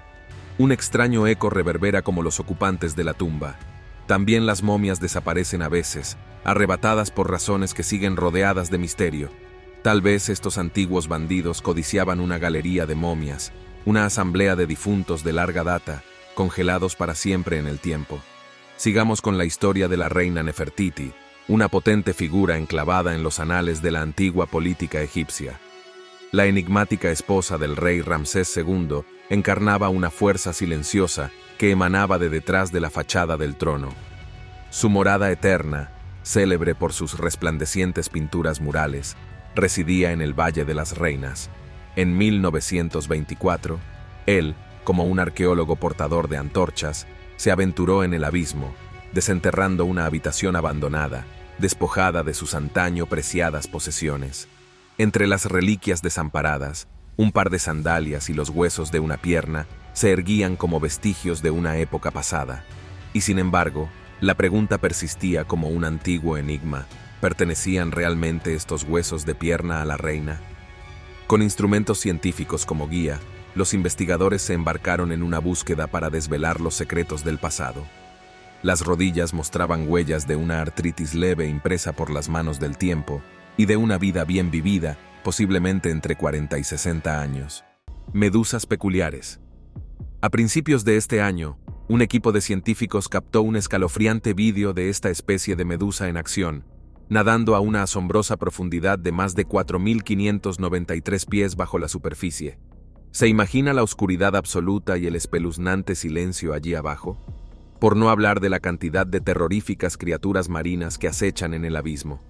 A: Un extraño eco reverbera como los ocupantes de la tumba. También las momias desaparecen a veces, arrebatadas por razones que siguen rodeadas de misterio. Tal vez estos antiguos bandidos codiciaban una galería de momias, una asamblea de difuntos de larga data, congelados para siempre en el tiempo. Sigamos con la historia de la reina Nefertiti, una potente figura enclavada en los anales de la antigua política egipcia. La enigmática esposa del rey Ramsés II encarnaba una fuerza silenciosa que emanaba de detrás de la fachada del trono. Su morada eterna, célebre por sus resplandecientes pinturas murales, residía en el Valle de las Reinas. En 1924, él, como un arqueólogo portador de antorchas, se aventuró en el abismo, desenterrando una habitación abandonada, despojada de sus antaño preciadas posesiones. Entre las reliquias desamparadas, un par de sandalias y los huesos de una pierna se erguían como vestigios de una época pasada. Y sin embargo, la pregunta persistía como un antiguo enigma: ¿pertenecían realmente estos huesos de pierna a la reina? Con instrumentos científicos como guía, los investigadores se embarcaron en una búsqueda para desvelar los secretos del pasado. Las rodillas mostraban huellas de una artritis leve impresa por las manos del tiempo y de una vida bien vivida, posiblemente entre 40 y 60 años. Medusas peculiares. A principios de este año, un equipo de científicos captó un escalofriante vídeo de esta especie de medusa en acción, nadando a una asombrosa profundidad de más de 4.593 pies bajo la superficie. ¿Se imagina la oscuridad absoluta y el espeluznante silencio allí abajo? Por no hablar de la cantidad de terroríficas criaturas marinas que acechan en el abismo.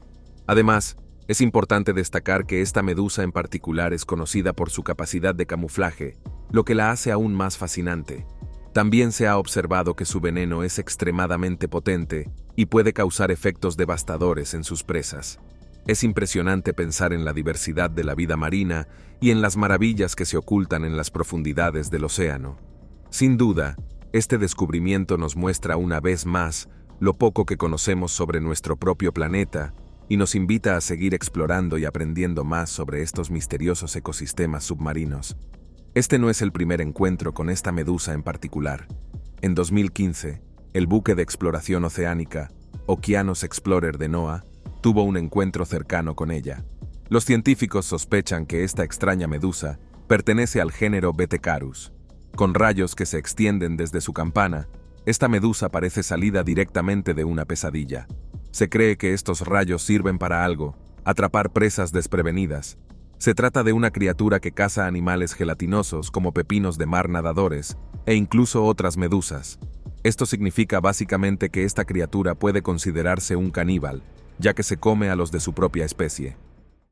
A: Además, es importante destacar que esta medusa en particular es conocida por su capacidad de camuflaje, lo que la hace aún más fascinante. También se ha observado que su veneno es extremadamente potente y puede causar efectos devastadores en sus presas. Es impresionante pensar en la diversidad de la vida marina y en las maravillas que se ocultan en las profundidades del océano. Sin duda, este descubrimiento nos muestra una vez más lo poco que conocemos sobre nuestro propio planeta y nos invita a seguir explorando y aprendiendo más sobre estos misteriosos ecosistemas submarinos. Este no es el primer encuentro con esta medusa en particular. En 2015, el buque de exploración oceánica, Okeanos Explorer de NOAA, tuvo un encuentro cercano con ella. Los científicos sospechan que esta extraña medusa pertenece al género Betecarus. Con rayos que se extienden desde su campana, esta medusa parece salida directamente de una pesadilla. Se cree que estos rayos sirven para algo, atrapar presas desprevenidas. Se trata de una criatura que caza animales gelatinosos como pepinos de mar nadadores e incluso otras medusas. Esto significa básicamente que esta criatura puede considerarse un caníbal, ya que se come a los de su propia especie.